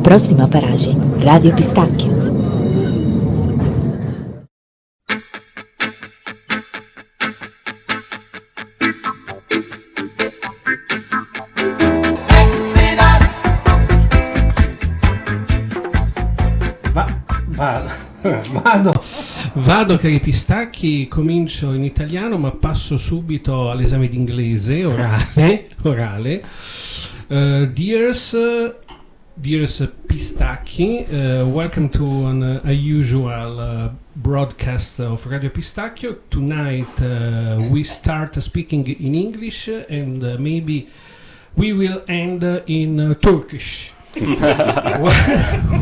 Próxima paragem, Rádio Pistacchio. Vado cari pistacchi, comincio in italiano ma passo subito all'esame d'inglese orale. Dears Pistacchi, welcome to a usual broadcast of Radio Pistacchio. Tonight we start speaking in English and maybe we will end in Turkish.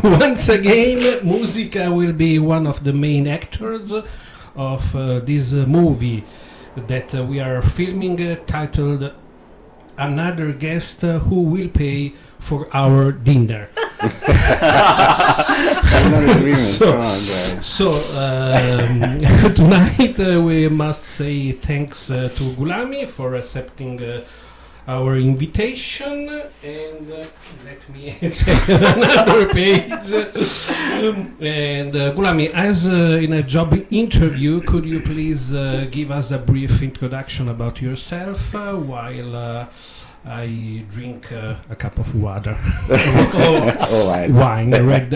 Once again, Musica will be one of the main actors of this movie that we are filming, titled Another Guest Who Will Pay for Our Dinner. So tonight we must say thanks to Gulami for accepting our invitation, and let me check another page. And Gulami, as in a job interview, could you please give us a brief introduction about yourself while I drink a cup of water? Wine, red,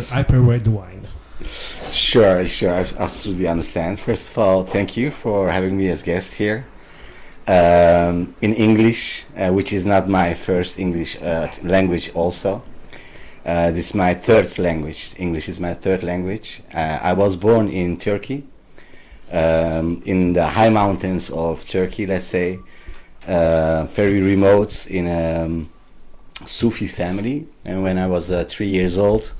hyper red wine. Sure, I absolutely understand. First of all, thank you for having me as guest here. In English, which is not my first English language also. This is my third language. English is my third language. I was born in Turkey, in the high mountains of Turkey, let's say, very remote, in a Sufi family. And when I was 3 years old,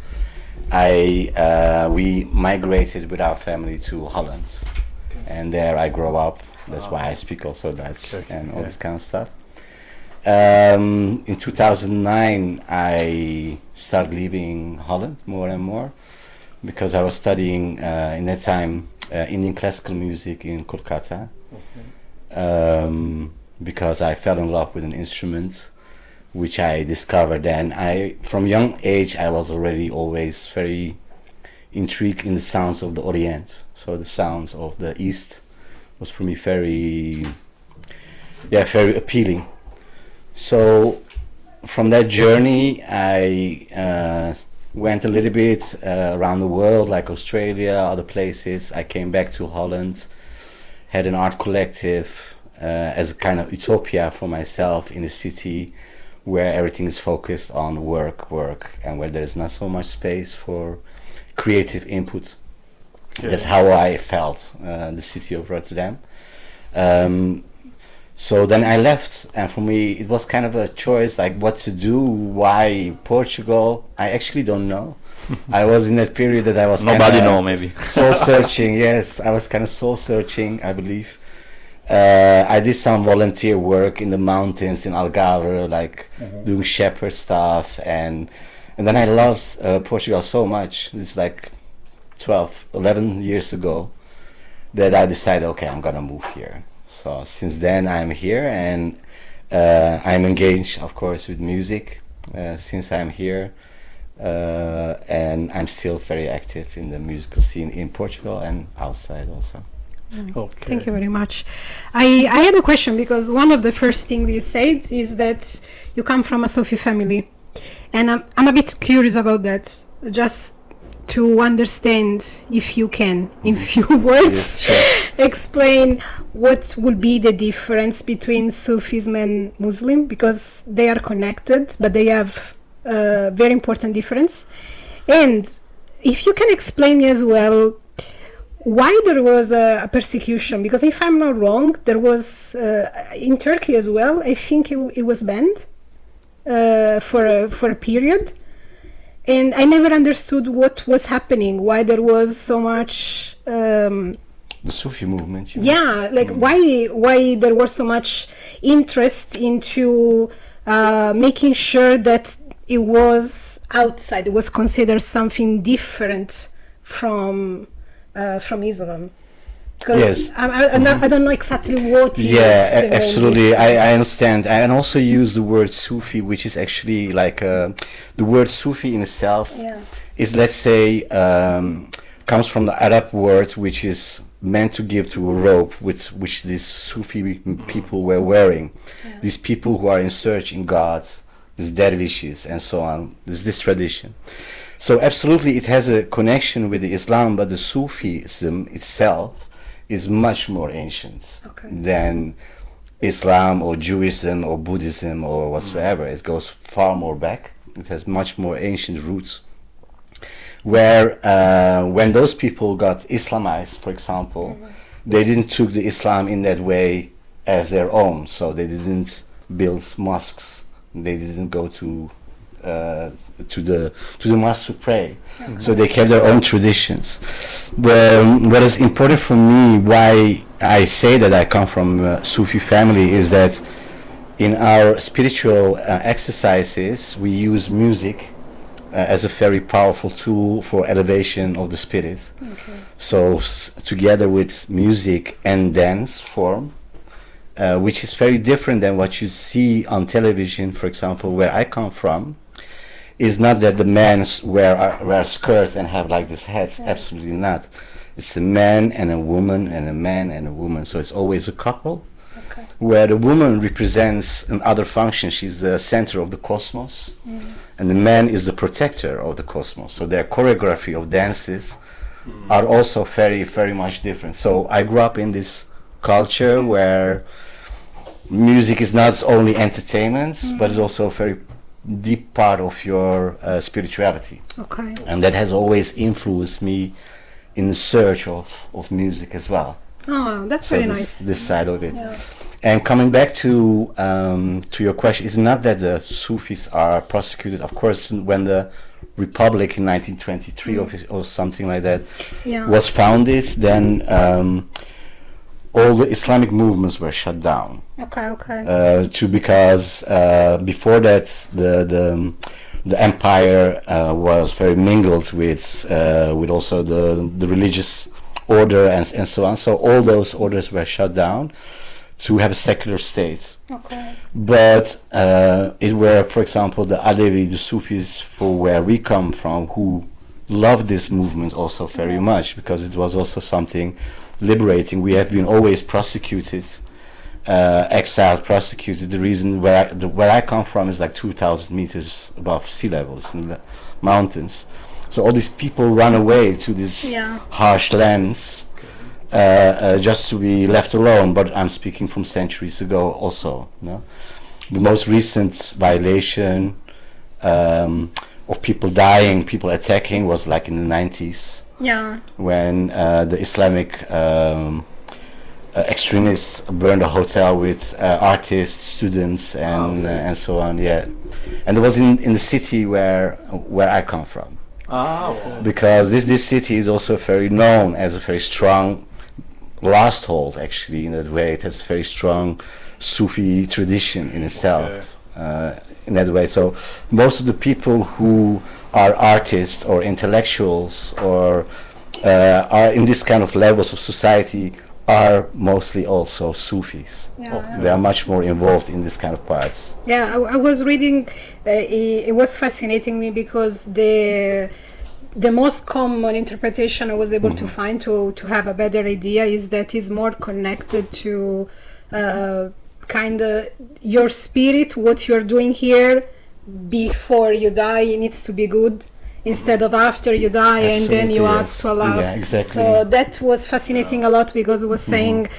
we migrated with our family to Holland. And there I grew up. That's why I speak also Dutch and all this kind of stuff. In 2009, I started leaving Holland more and more because I was studying in that time Indian classical music in Kolkata. Because I fell in love with an instrument, which I discovered then. From young age, I was already always very intrigued in the sounds of the Orient, so the sounds of the East was for me very appealing. So from that journey, I went a little bit around the world, like Australia, other places. I came back to Holland, had an art collective as a kind of utopia for myself in a city where everything is focused on work, and where there is not so much space for creative input. That's how I felt the city of Rotterdam. So then I left, and for me it was kind of a choice, like what to do, why Portugal. I actually don't know. I was in that period that I was maybe soul searching. Yes, I was kind of soul searching, I believe. I did some volunteer work in the mountains in Algarve, like doing shepherd stuff, and then I loved Portugal so much. It's like 11 years ago that I decided, okay, I'm gonna move here. So since then I'm here, and I'm engaged, of course, with music since I'm here, and I'm still very active in the musical scene in Portugal and outside also. Okay. Thank you very much. I had a question, because one of the first things you said is that you come from a Sufi family, and I'm a bit curious about that, just to understand, if you can, in few words, explain what would be the difference between Sufism and Muslim, because they are connected, but they have a very important difference. And if you can explain me as well why there was a persecution, because if I'm not wrong, there was in Turkey as well, I think it was banned for a period. And I never understood what was happening, why there was so much... the Sufi movement, you know? Like why there was so much interest into making sure that it was outside, it was considered something different from Islam. Yes. I don't know exactly what is Yeah, the absolutely. I understand. And also use the word Sufi, which is actually like the word Sufi in itself is, let's say, comes from the Arab word, which is meant to give to a robe, which these Sufi people were wearing. These people who are in search in God, these dervishes and so on. There's this tradition. So absolutely, it has a connection with the Islam, but the Sufism itself is much more ancient than Islam or Judaism or Buddhism or whatsoever. It goes far more back. It has much more ancient roots. Where when those people got Islamized, for example, they didn't took the Islam in that way as their own. So they didn't build mosques. They didn't go to the mosque to pray. So they kept their own traditions. What is important for me, why I say that I come from a Sufi family, is that in our spiritual exercises we use music as a very powerful tool for elevation of the spirit. So together with music and dance form, which is very different than what you see on television, for example, where I come from, is not that the men wear skirts and have like this hats. Absolutely not. It's a man and a woman and a man and a woman. So it's always a couple, where the woman represents another function. She's the center of the cosmos, and the man is the protector of the cosmos. So their choreography of dances are also very, very much different. So I grew up in this culture where music is not only entertainment, but it's also a very deep part of your spirituality. And that has always influenced me in the search of music as well. Oh, that's So very this, nice. this side of it. And coming back to your question, it's not that the Sufis are prosecuted. Of course, when the Republic in 1923 or something like that was founded, then all the Islamic movements were shut down. Because before that the empire was very mingled with also the religious order and so on. So all those orders were shut down to have a secular state. But it were, for example, the Alevi, the Sufis, for where we come from, who loved this movement also very much, because it was also something liberating. We have been always prosecuted, exiled, prosecuted. The reason where I come from is like 2,000 meters above sea level. It's in the mountains. So all these people run away to these harsh lands just to be left alone. But I'm speaking from centuries ago also. No? The most recent violation of people dying, people attacking, was like in the 90s. When the Islamic extremists burned a hotel with artists, students, and so on. And it was in the city where I come from. Because this city is also very known as a very strong lost hold, actually, in that way. It has a very strong Sufi tradition in itself. In that way, so most of the people who are artists or intellectuals or are in this kind of levels of society are mostly also Sufis. They are much more involved in this kind of parts. I was reading, it was fascinating me because the most common interpretation I was able to find to have a better idea is that it's more connected to kind of your spirit, what you're doing here before you die needs to be good instead of after you die. Absolutely, and then you ask to Allah. Yeah, exactly. So that was fascinating a lot, because it was saying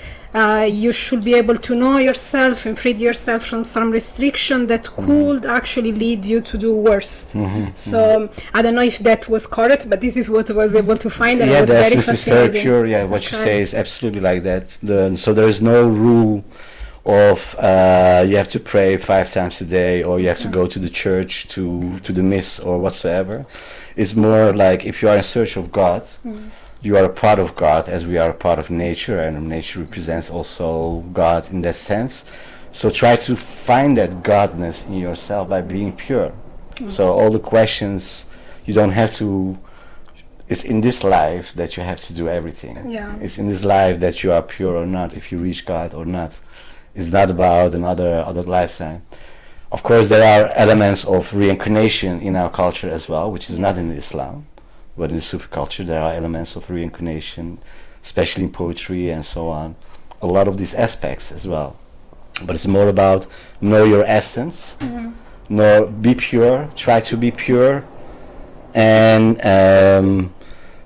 you should be able to know yourself and free yourself from some restriction that could actually lead you to do worse. So I don't know if that was correct, but this is what I was able to find, and it was very this fascinating. is very pure. What you say is absolutely like that. So there is no rule of you have to pray 5 times a day, or you have to go to the church to the miss or whatsoever. It's more like if you are in search of God, you are a part of God, as we are a part of nature, and nature represents also God in that sense. So try to find that godness in yourself by being pure. So all the questions, you don't have to it's in this life that you have to do everything. Yeah. It's in this life that you are pure or not, if you reach God or not. It's not about another lifetime. Of course, there are elements of reincarnation in our culture as well, which is not in Islam, but in the Sufi culture there are elements of reincarnation, especially in poetry and so on. A lot of these aspects as well. But it's more about know your essence, know, be pure, try to be pure, and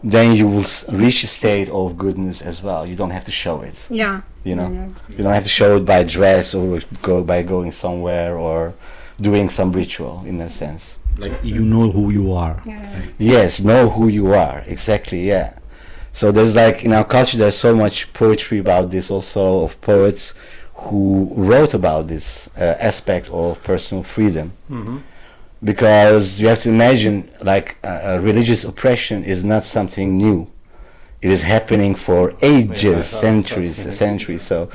then you will reach a state of goodness as well. You don't have to show it. Yeah. You know, Yeah. you don't have to show it by dress or by going somewhere or doing some ritual in a sense. Like you know who you are. Yeah. Yes, know who you are. Exactly, yeah. So there's like, in our culture, there's so much poetry about this also, of poets who wrote about this aspect of personal freedom. Because you have to imagine, like, religious oppression is not something new. It is happening for ages, centuries. So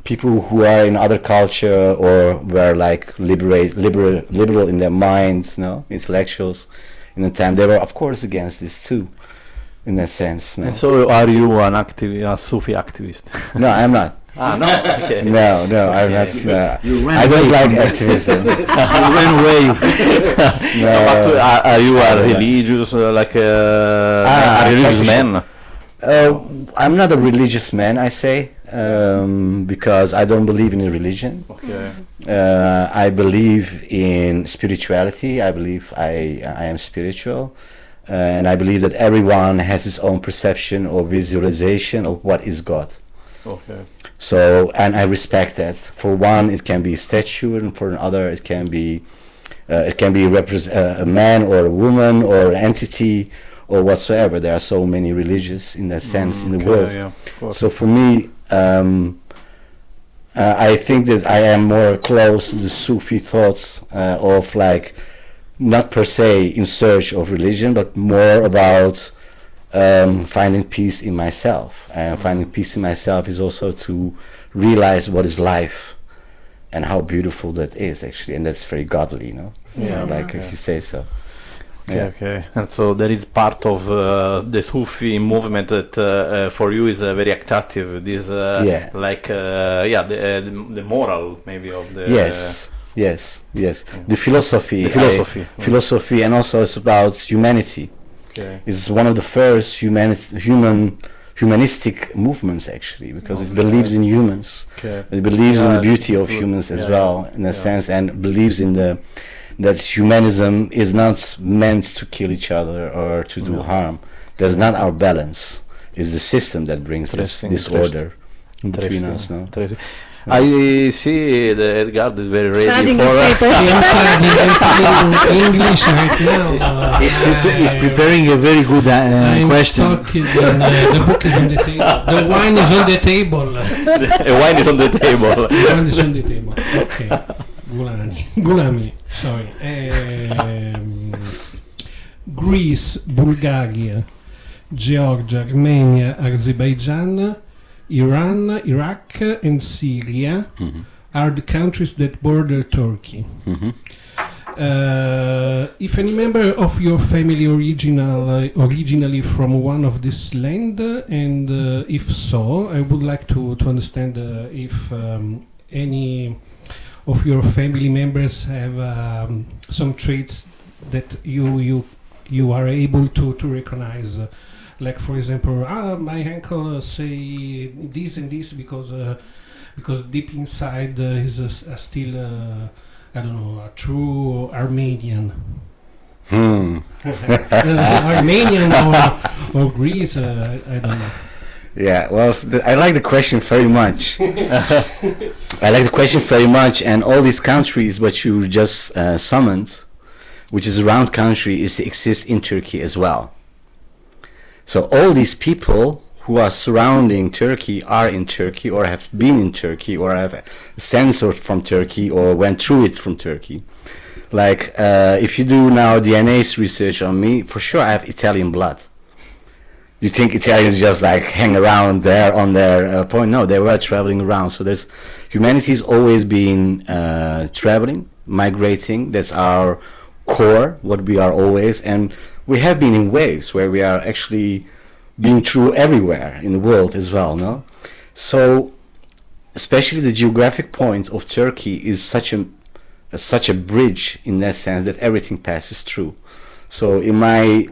people who are in other culture or were like liberal in their mind, intellectuals in the time, they were of course against this too, in that sense. And so are you a Sufi activist? No, I'm not. No? Okay. No, I'm not. You ran I don't away like from activism. You ran away. No. But are you a religious, like a religious man? I'm not a religious man, I say, because I don't believe in a religion. Okay. I believe in spirituality. I believe I am spiritual, and I believe that everyone has his own perception or visualization of what is God. Okay. So, and I respect that. For one, it can be a statue, and for another, it can be a man or a woman or an entity or whatsoever. There are so many religions in that sense in the world. Yeah, so for me, I think that I am more close to the Sufi thoughts of like, not per se in search of religion, but more about finding peace in myself. And finding peace in myself is also to realize what is life and how beautiful that is actually, and that's very godly, if you say so. Okay. And so that is part of the Sufi movement that for you is very attractive. This the moral maybe of the yes. The philosophy, and also it's about humanity. Okay. It's one of the first humanistic movements actually, because it believes in humans. Okay. It believes in the beauty of humans as well, in a sense, and believes in that humanism is not meant to kill each other or to do harm. That's not our balance. It's the system that brings this disorder between us. No? I see that Edgar is very ready Studying for his papers. I'm studying English right now. He's preparing a very good question. The book is on the table. The wine is on the table. The wine is on the table. The wine is on the table. Okay. Gulami. Sorry. Greece, Bulgaria, Georgia, Armenia, Azerbaijan, Iran, Iraq, and Syria are the countries that border Turkey. If any member of your family originally from one of this land, and if so, I would like to understand if any of your family members have some traits that you are able to recognize. Like, for example, my uncle say this and this because deep inside he's still I don't know, a true Armenian. Armenian or Greece, I don't know. Yeah, well, I like the question very much. And all these countries what you just summoned, which is around country, exist in Turkey as well. So all these people who are surrounding Turkey are in Turkey or have been in Turkey or have censored from Turkey or went through it from Turkey. Like if you do now DNA's research on me, for sure I have Italian blood. You think Italians just like hang around there on their point? No, they were traveling around. So humanity's always been traveling, migrating. That's our core, what we are always. And we have been in waves where we are actually being true everywhere in the world as well, no? So, especially the geographic point of Turkey is such a bridge in that sense that everything passes through. So in my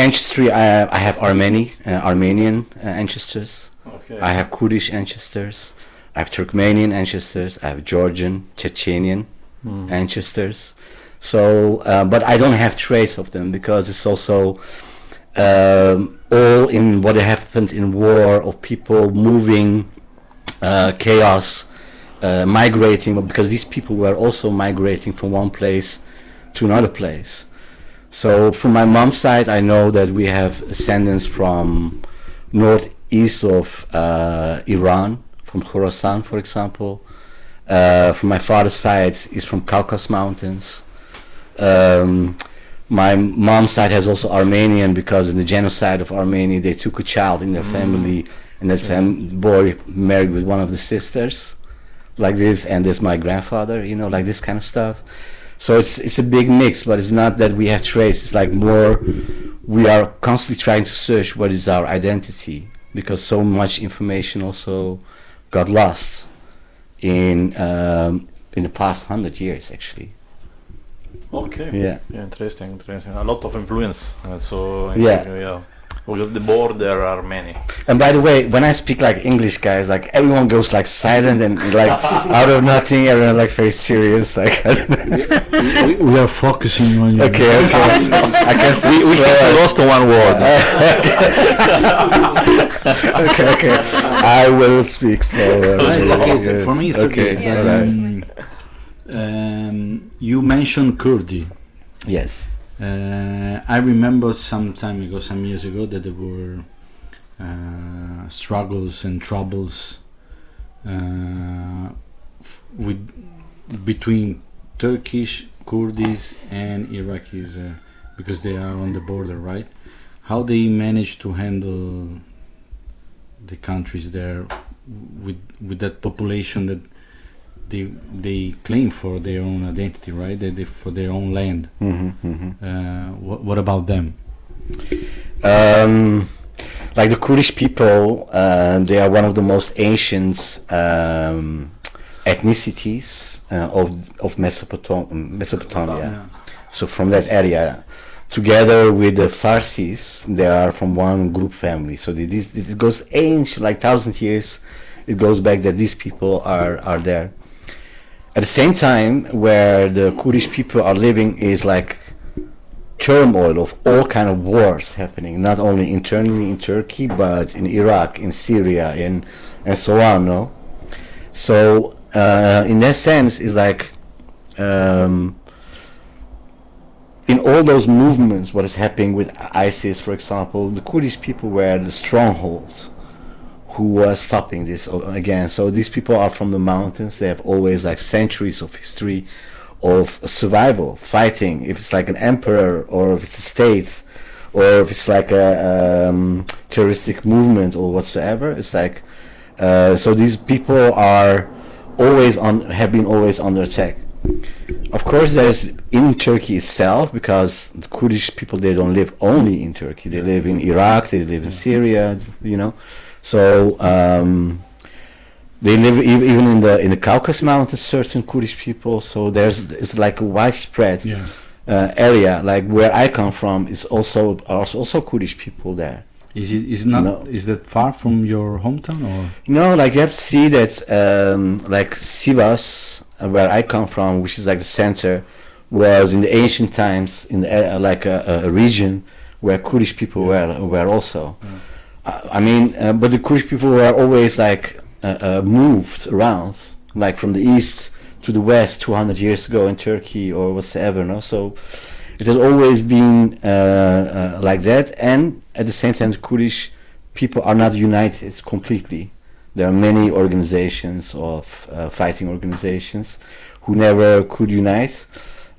ancestry, I have Armenian ancestors. Okay. I have Kurdish ancestors. I have Turkmenian ancestors. I have Georgian, Chechenian ancestors. So, but I don't have trace of them because it's also all in what happened in war of people moving, chaos, migrating, because these people were also migrating from one place to another place. So from my mom's side, I know that we have descendants from northeast of Iran, from Khorasan, for example. From my father's side is from Caucasus Mountains. My mom's side has also Armenian, because in the genocide of Armenia they took a child in their family, and that boy married with one of the sisters, like this, and this my grandfather, you know, like this kind of stuff. So it's a big mix, but it's not that we have trace. It's like more we are constantly trying to search what is our identity, because so much information also got lost in the past 100 years actually. Okay. Yeah. Interesting. A lot of influence. So Yeah. Because the border are many. And by the way, when I speak like English, guys, like everyone goes like silent and like out of nothing, everyone like very serious. Like We are focusing on you. okay. I can speak We slower. lost one word. Okay. I will speak slower. It's okay. Yes. For me, it's Okay. okay. Yeah. Alright. You mentioned Kurdi. Yes. I remember some years ago, that there were struggles and troubles between Turkish, Kurdish, and Iraqis, because they are on the border, right? How they manage to handle the countries there with that population that they claim for their own identity, right? They for their own land. What about them? Like the Kurdish people, they are one of the most ancient ethnicities of Mesopotamia. Yeah. So from that area, together with the Farsis, they are from one group family. So it goes ancient, like 1,000 years. It goes back that these people are there. At the same time, where the Kurdish people are living is like turmoil of all kind of wars happening, not only internally in Turkey, but in Iraq, in Syria, and so on. No, so in that sense, it's like in all those movements, what is happening with ISIS, for example, the Kurdish people were the strongholds who was stopping this again. So these people are from the mountains. They have always like centuries of history of survival, fighting. If it's like an emperor, or if it's a state, or if it's like a terroristic movement or whatsoever, it's like so these people are have been always under attack. Of course, there's in Turkey itself, because the Kurdish people, they don't live only in Turkey. They live in Iraq. They live in Syria. You know. So they live even in the Caucasus Mountains, certain Kurdish people. So it's like a widespread area. Like where I come from is also Kurdish people there. Is that far from your hometown, or? No, like you have to see that like Sivas, where I come from, which is like the center, was in the ancient times in the like a region where Kurdish people were also. I mean, but the Kurdish people were always like moved around, like from the east to the west 200 years ago in Turkey or whatsoever. No, so it has always been like that. And at the same time, the Kurdish people are not united completely. There are many organizations of fighting organizations who never could unite.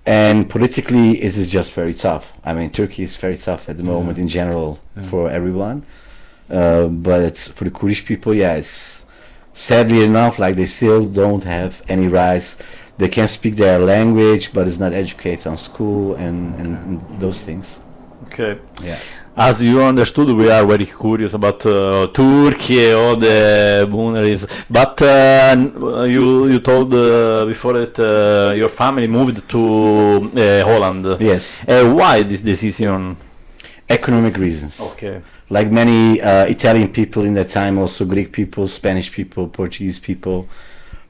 And politically, it is just very tough. I mean, Turkey is very tough at the moment in general for everyone. But for the Kurdish people, it's sadly enough, like they still don't have any rights. they can speak their language, but is not educated on school and those things. Okay. Yeah. As you understood, we are very curious about Türkiye, all the boundaries. But you told before that your family moved to Holland. Yes. Why this decision? Economic reasons. Okay. Like many Italian people in that time, also Greek people, Spanish people, Portuguese people,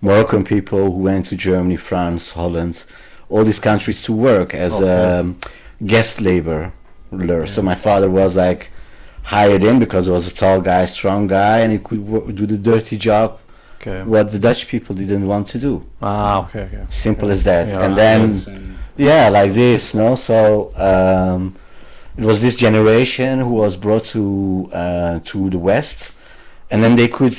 Moroccan people who went to Germany, France, Holland, all these countries to work as guest labor. So my father was like hired in because he was a tall guy, strong guy, and he could do the dirty job what the Dutch people didn't want to do. Okay. Simple as that. Yeah. And then like this, no. So it was this generation who was brought to the West, and then they could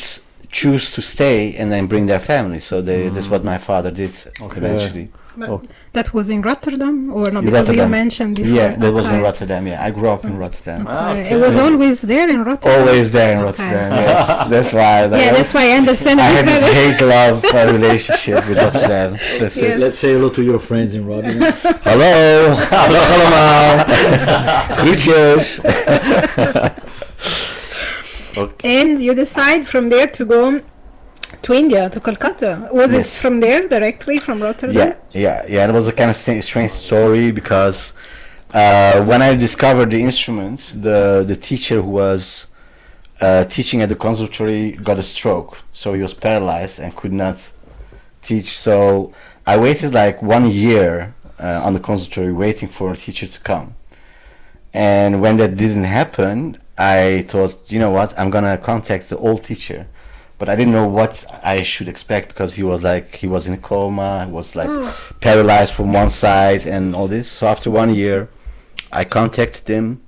choose to stay and then bring their family. So that's what my father did eventually. But that was in Rotterdam, or not? In Because Rotterdam. you mentioned before. Yeah, that was in Rotterdam. Yeah, I grew up in Rotterdam. It was always there in Rotterdam. Always there in Rotterdam. Yes, that's why. Yeah, that's why I understand. I had this hate-love relationship with Rotterdam. That's it. Let's say hello to your friends in Rotterdam. Hallo, hallo allemaal. Groetjes. And you decide from there to go to India, to Kolkata. Was Yes. it from there directly from Rotterdam? Yeah. It was a kind of strange story because when I discovered the instrument, the teacher who was teaching at the conservatory got a stroke, so he was paralyzed and could not teach. So I waited like 1 year on the conservatory waiting for a teacher to come. And when that didn't happen, I thought, you know what, I'm gonna contact the old teacher. But I didn't know what I should expect because he was in a coma, he was like paralyzed from one side and all this. So after 1 year, I contacted him,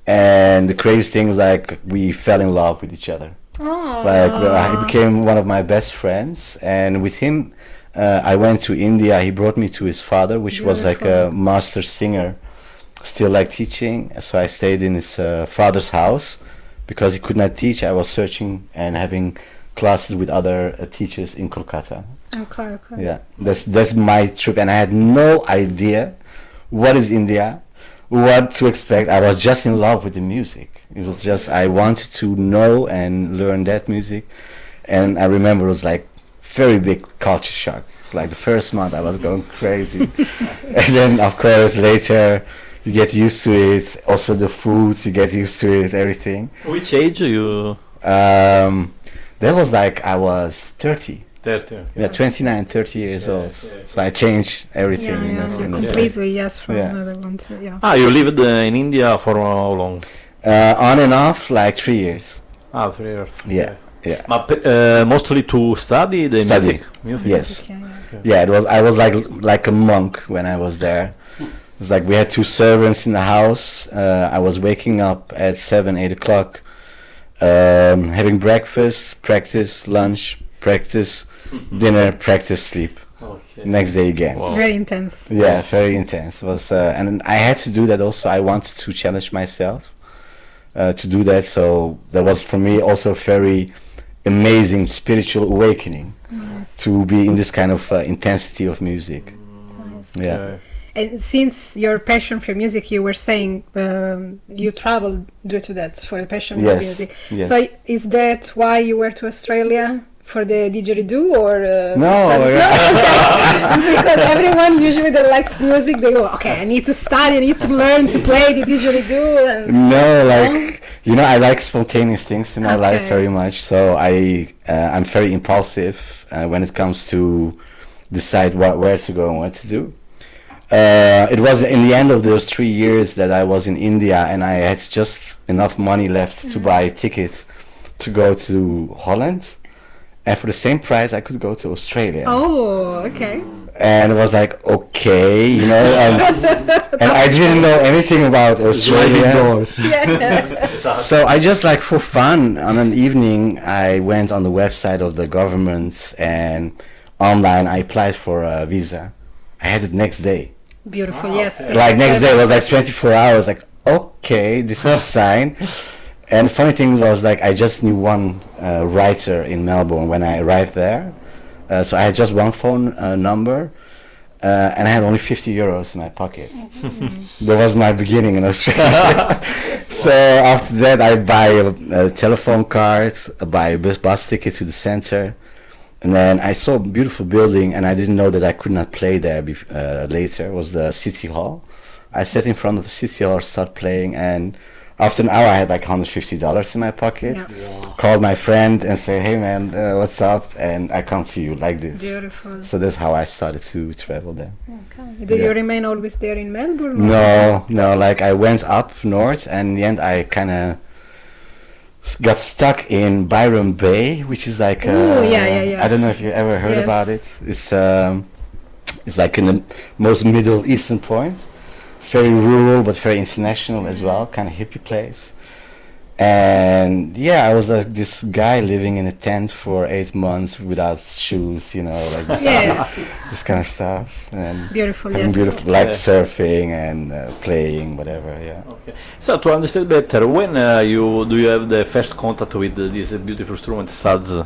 and the crazy thing is like we fell in love with each other. He became one of my best friends, and with him, I went to India. He brought me to his father, which was like a master singer, still like teaching. So I stayed in his father's house because he could not teach. I was searching and having classes with other teachers in Kolkata. Okay. Yeah, that's my trip, and I had no idea what is India, what to expect. I was just in love with the music. It was just I wanted to know and learn that music, and I remember it was like very big culture shock. Like the first month, I was going crazy, and then of course later you get used to it. Also the food, you get used to it, everything. Which age you? That was like I was 30. 30. Okay. Yeah, 29, 30 years old. yes. So I changed everything. in that Completely, yes, from Yeah. another one to, yeah. You lived in India for how long? On and off, like 3 years. 3 years. Yeah. But mostly to study the Study. music. Yes. Okay. Yeah, it was. I was like a monk when I was there. It was like we had 2 servants in the house. I was waking up at 7, 8 o'clock, having breakfast, practice, lunch, practice, dinner, practice, sleep. Okay. Next day again. Wow. Very intense. Yeah, very intense. It was, and I had to do that also. I wanted to challenge myself to do that. So that was for me also very amazing spiritual awakening to be in this kind of intensity of music. Yeah. And since your passion for music, you were saying you traveled due to that, for the passion for Yes, music. yes. So is that why you were to Australia for the didgeridoo, or No, to study? yeah. Okay. It's because everyone usually that likes music, they go, okay, I need to study, I need to learn to play the didgeridoo. And No, like I like spontaneous things in my life very much. So I'm very impulsive when it comes to decide where to go and what to do. It was in the end of those 3 years that I was in India, and I had just enough money left to buy tickets to go to Holland, and for the same price I could go to Australia. Oh, okay. And it was like, okay, and I didn't know anything about Australia. So I just like for fun on an evening I went on the website of the government, and online I applied for a visa. I had it next day. Beautiful, yes. Like next day was like 24 hours, like okay, this is a sign. And funny thing was like I just knew one writer in Melbourne when I arrived there. So I had just one phone number, and I had only 50 euros in my pocket. That was my beginning in Australia. So after that, I buy a telephone card, I buy a bus ticket to the center, and then I saw a beautiful building, and I didn't know that I could not play there later. It was the city hall. I sat in front of the city hall, start playing, and after an hour, I had like $150 in my pocket. Yeah. Called my friend and say, "Hey man, what's up?" And I come to you like this. Beautiful. So that's how I started to travel there. Okay. Do you remain always there in Melbourne? No, like I went up north, and in the end I kind of got stuck in Byron Bay, which is like yeah. I don't know if you ever heard Yes. about it. It's like in the most Middle Eastern point, very rural but very international as well, kind of hippie place. And yeah, I was like this guy living in a tent for 8 months without shoes, you know, like this, this kind of stuff. And Beautiful, having yes. beautiful, like surfing and playing, whatever. Yeah. Okay. So to understand better, when do you have the first contact with this beautiful instrument, sads? The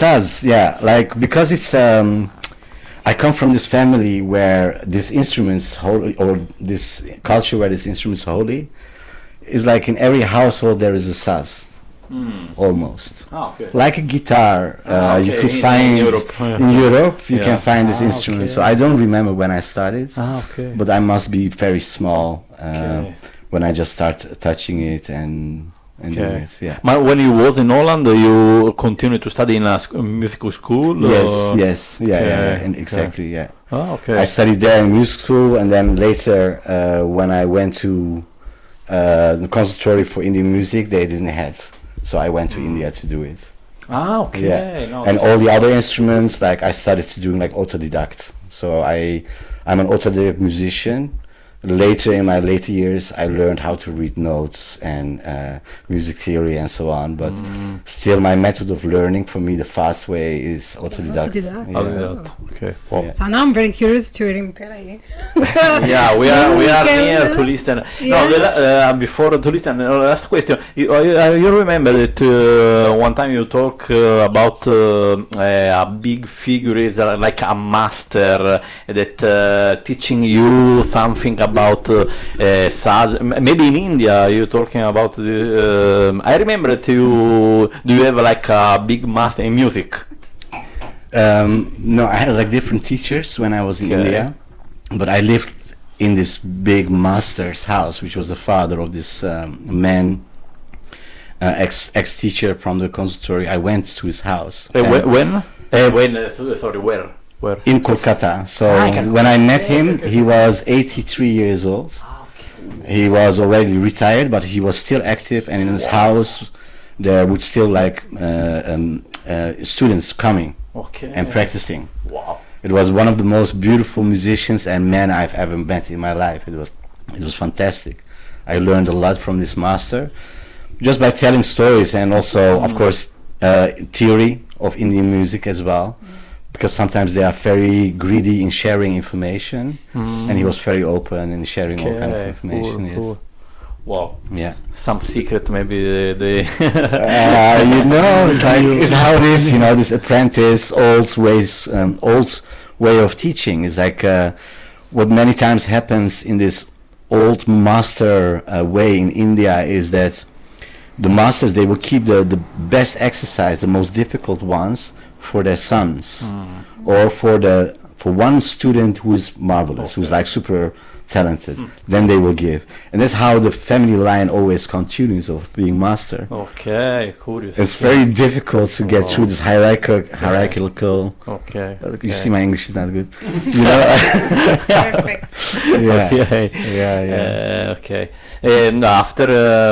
saz, yeah, like because it's I come from this family where this instrument's holy, or this culture where this instrument's holy. Is like in every household there is a saz, almost. Okay. Like a guitar, you could in find Europe. in Europe. You Yeah. can find this instrument. Okay. So I don't remember when I started, Okay. but I must be very small Okay. when I just start touching it and doing it. Yeah. When you was in Holland, you continued to study in a musical school? Yes, yeah, and exactly, yeah. Oh, okay. I studied there in music school, and then later when I went to the conservatory for Indian music, they didn't have, so I went to India to do it. Okay. Yeah. No, And all the other instruments, like I started to doing like autodidact. So I'm an autodidact musician. Later in my later years, I learned how to read notes and music theory and so on. But still, my method of learning, for me, the fast way is autodidact. Autodidact. Yeah. Autodidact. Okay. Well, Yeah. So now I'm very curious to hear him play. yeah, we are Can, near to listen. yeah. No, before to listen, last question. You remember that one time you talk about a big figure, is like a master that teaching you something about saz. Maybe in India you're talking about the. I remember that do you have like a big master in music? No, I had like different teachers when I was in India, but I lived in this big master's house, which was the father of this man, ex-teacher from the conservatory. I went to his house. When? Sorry, where? Where? In Kolkata. So when I met him, he was 83 years old. He was already retired, but he was still active, and in his house there would still like students coming and practicing. Wow. It was one of the most beautiful musicians and men I've ever met in my life. It was fantastic. I learned a lot from this master, just by telling stories, and also, of course, theory of Indian music as well. Because sometimes they are very greedy in sharing information, and he was very open in sharing all kind of information. Yes. Cool. Wow. Yeah. Some secret, maybe they. You know, it's like it's how it is. You know, this apprentice, old way of teaching is like what many times happens in this old master way in India is that the masters, they will keep the best exercise, the most difficult ones, for their sons, or for one student who is marvelous, who's like super talented. Then they will give, and that's how the family line always continues of being master. Okay, curious. It's very difficult to get through this hierarchical. Okay. You see, my English is not good. You know. Perfect. Yeah. Okay. And after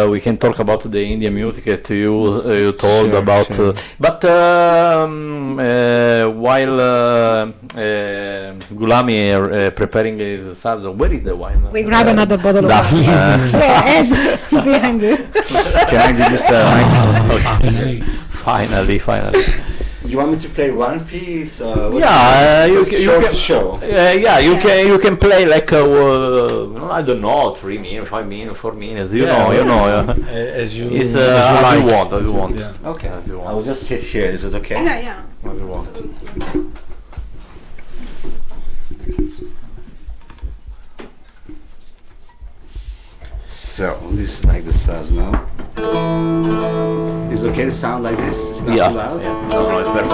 we can talk about the Indian music that you told about. Sure. But while Gulami preparing his salsa, where is the wine? We grab another bottle of wine. Yes, behind you. Can I do this? Okay. Finally. You want me to play one piece? Yeah, you can show. You can play like I don't know, 3 minutes, 5 minutes, 4 minutes. You know. As you It's as you as you want. Okay. As you want. I will just sit here. Is it okay? Yeah. As you want. So this is like the stars now. Is it okay to sound like this? It's not too loud? Yeah. No, it's perfect.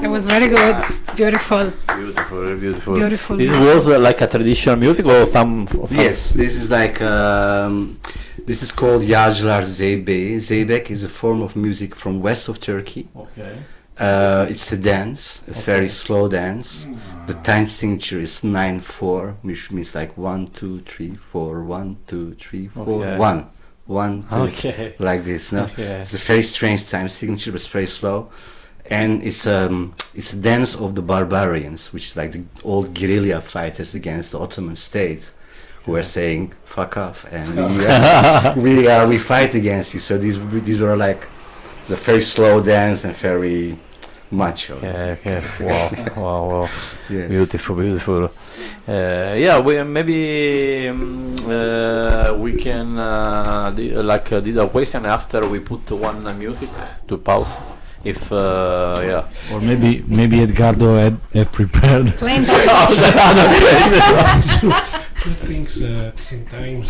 It was very good. Beautiful. Beautiful. This was like a traditional music or some? Yes, this is like this is called Yağcılar Zeybek. Zeybek is a form of music from west of Turkey. Okay. It's a dance, a very slow dance. The time signature is 9/4, which means like 1 2 3 4 1 2 3 4 Okay. 1 1 2 Okay. like this. No, Okay. it's a very strange time signature, but it's very slow, and it's a dance of the barbarians, which is like the old guerrilla fighters against the Ottoman state, who are saying "fuck off" and we fight against you. So these were like it's a very slow dance and very macho. Okay. Wow. Yes. Beautiful. Yeah, we maybe we can did a question after we put one music to pause. If yeah, Or maybe Edgardo had prepared. Plenty. Two things at the same time.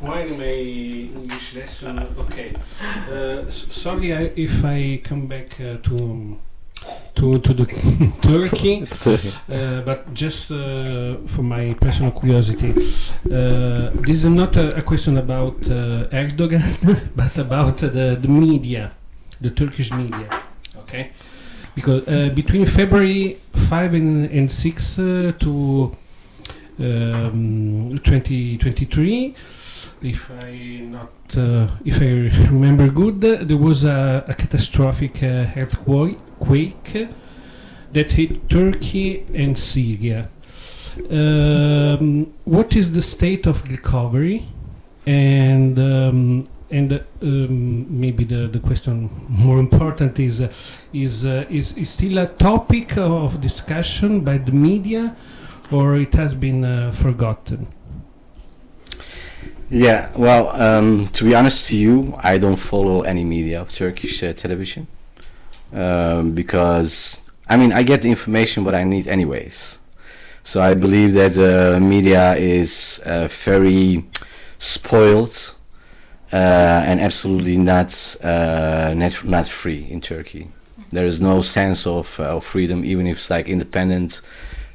Mind my English lesson. Okay. Sorry if I come back to the Turkey, but just for my personal curiosity, this is not a question about Erdogan, but about the media, the Turkish media. Okay, because between February 5 and 6 to 2023, if I remember good, there was a catastrophic earthquake that hit Turkey and Syria. What is the state of recovery? And maybe the question more important is still a topic of discussion by the media, or it has been forgotten? Yeah, well, to be honest to you, I don't follow any media of Turkish television because, I mean, I get the information what I need anyways. So I believe that media is very spoiled and absolutely not free in Turkey. There is no sense of freedom, even if it's like independent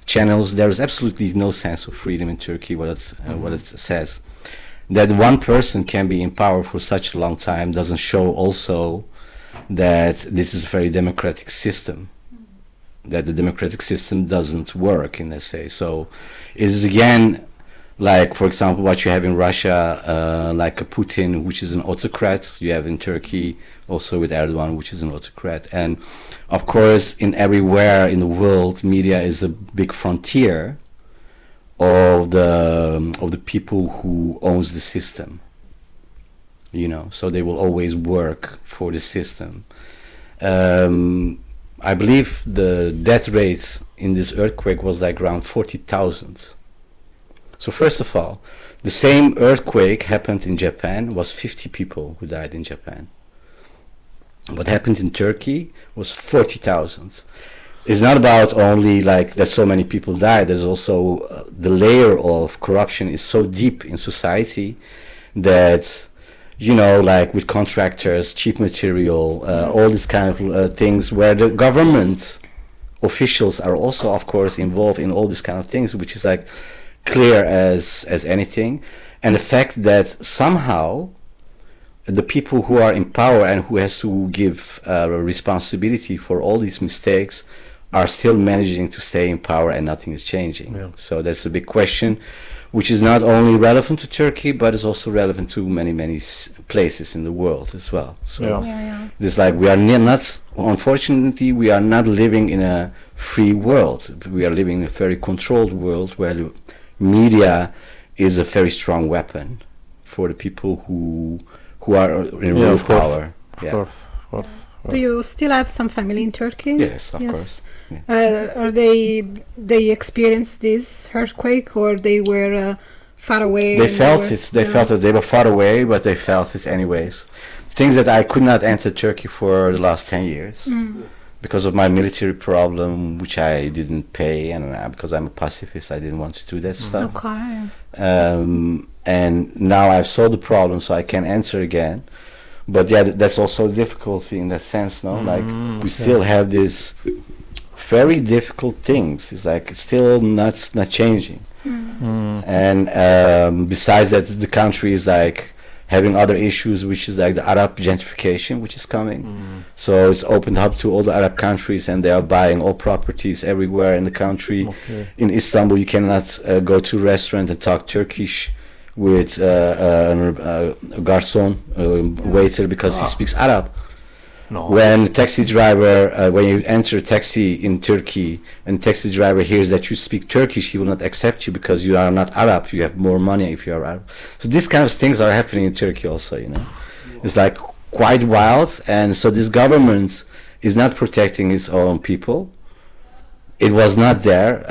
channels. There is absolutely no sense of freedom in Turkey. What it says. that one person can be in power for such a long time doesn't show also that this is a very democratic system, that the democratic system doesn't work in a say. So it is again like, for example, what you have in Russia, like a Putin, which is an autocrat. You have in Turkey also with Erdogan, which is an autocrat. And of course, in everywhere in the world, media is a big frontier of the people who owns the system. You know, so they will always work for the system. I believe the death rate in this earthquake was like around 40,000. So first of all, the same earthquake happened in Japan, was 50 people who died in Japan. What happened in Turkey was 40,000. It's not about only like that so many people died, there's also the layer of corruption is so deep in society that, you know, like with contractors, cheap material, all these kind of things where the government officials are also, of course, involved in all these kind of things, which is like clear as anything. And the fact that somehow the people who are in power and who has to give responsibility for all these mistakes are still managing to stay in power and nothing is changing. Yeah. So that's a big question, which is not only relevant to Turkey, but is also relevant to many places in the world as well. So it's like we are not, unfortunately, we are not living in a free world. We are living in a very controlled world where the media is a very strong weapon for the people who are in real power. Of course. Do you still have some family in Turkey? Yes, of course. Yeah. Or they experienced this earthquake, or they were far away? They felt it. They felt it. They were far away, but they felt it anyways. Things that I could not enter Turkey for the last 10 years because of my military problem, which I didn't pay, and because I'm a pacifist, I didn't want to do that stuff. Okay. And now I've solved the problem, so I can enter again. But yeah, that's also a difficulty in that sense, no? Like we still have this very difficult things. It's like it's still not changing. And besides that, the country is like having other issues, which is like the Arab gentrification, which is coming. So it's opened up to all the Arab countries, and they are buying all properties everywhere in the country. In Istanbul, you cannot go to a restaurant and talk Turkish with a garçon, waiter, because he speaks Arab. No. When taxi driver, when you enter a taxi in Turkey and taxi driver hears that you speak Turkish, he will not accept you because you are not Arab. You have more money if you are Arab. So these kind of things are happening in Turkey also, you know. It's like quite wild, and so this government is not protecting its own people. It was not there.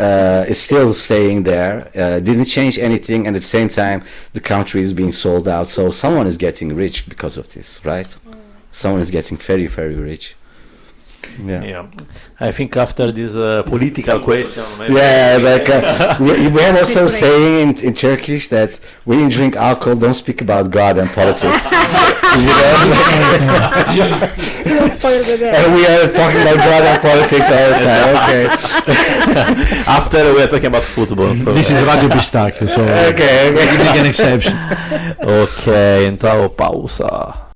It's still staying there. Didn't change anything, and at the same time, the country is being sold out. So someone is getting rich because of this, right? Someone is getting very, very rich. Yeah. I think after this political question, maybe we have also saying in Turkish that when you drink alcohol, don't speak about God and politics. Still spoil the day. And we are talking about God and politics all the time. Okay. After we are talking about football. So. This is Radio Pistacchio, so okay. We make an exception. Ok, entravo pausa.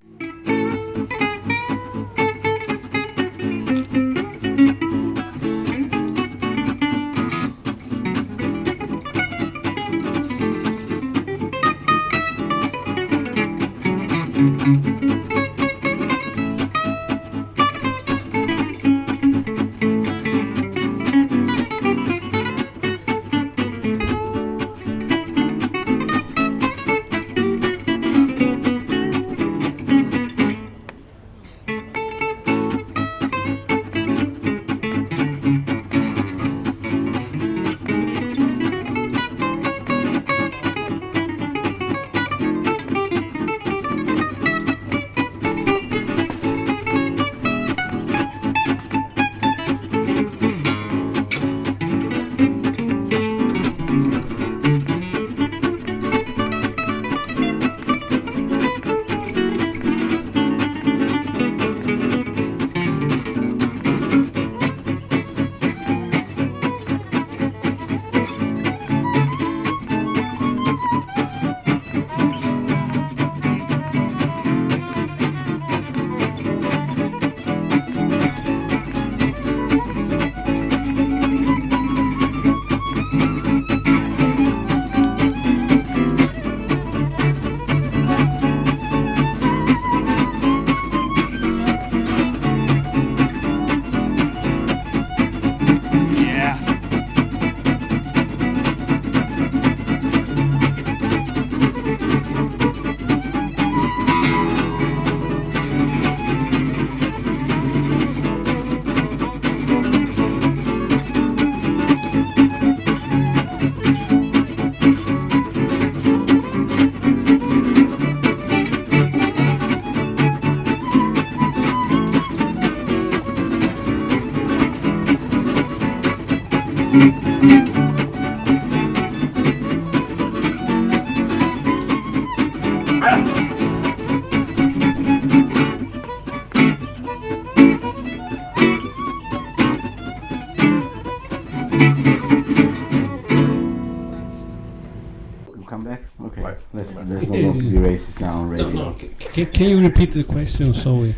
Come back? Okay. Let's not be racist now on radio. Can you repeat the question? Sorry.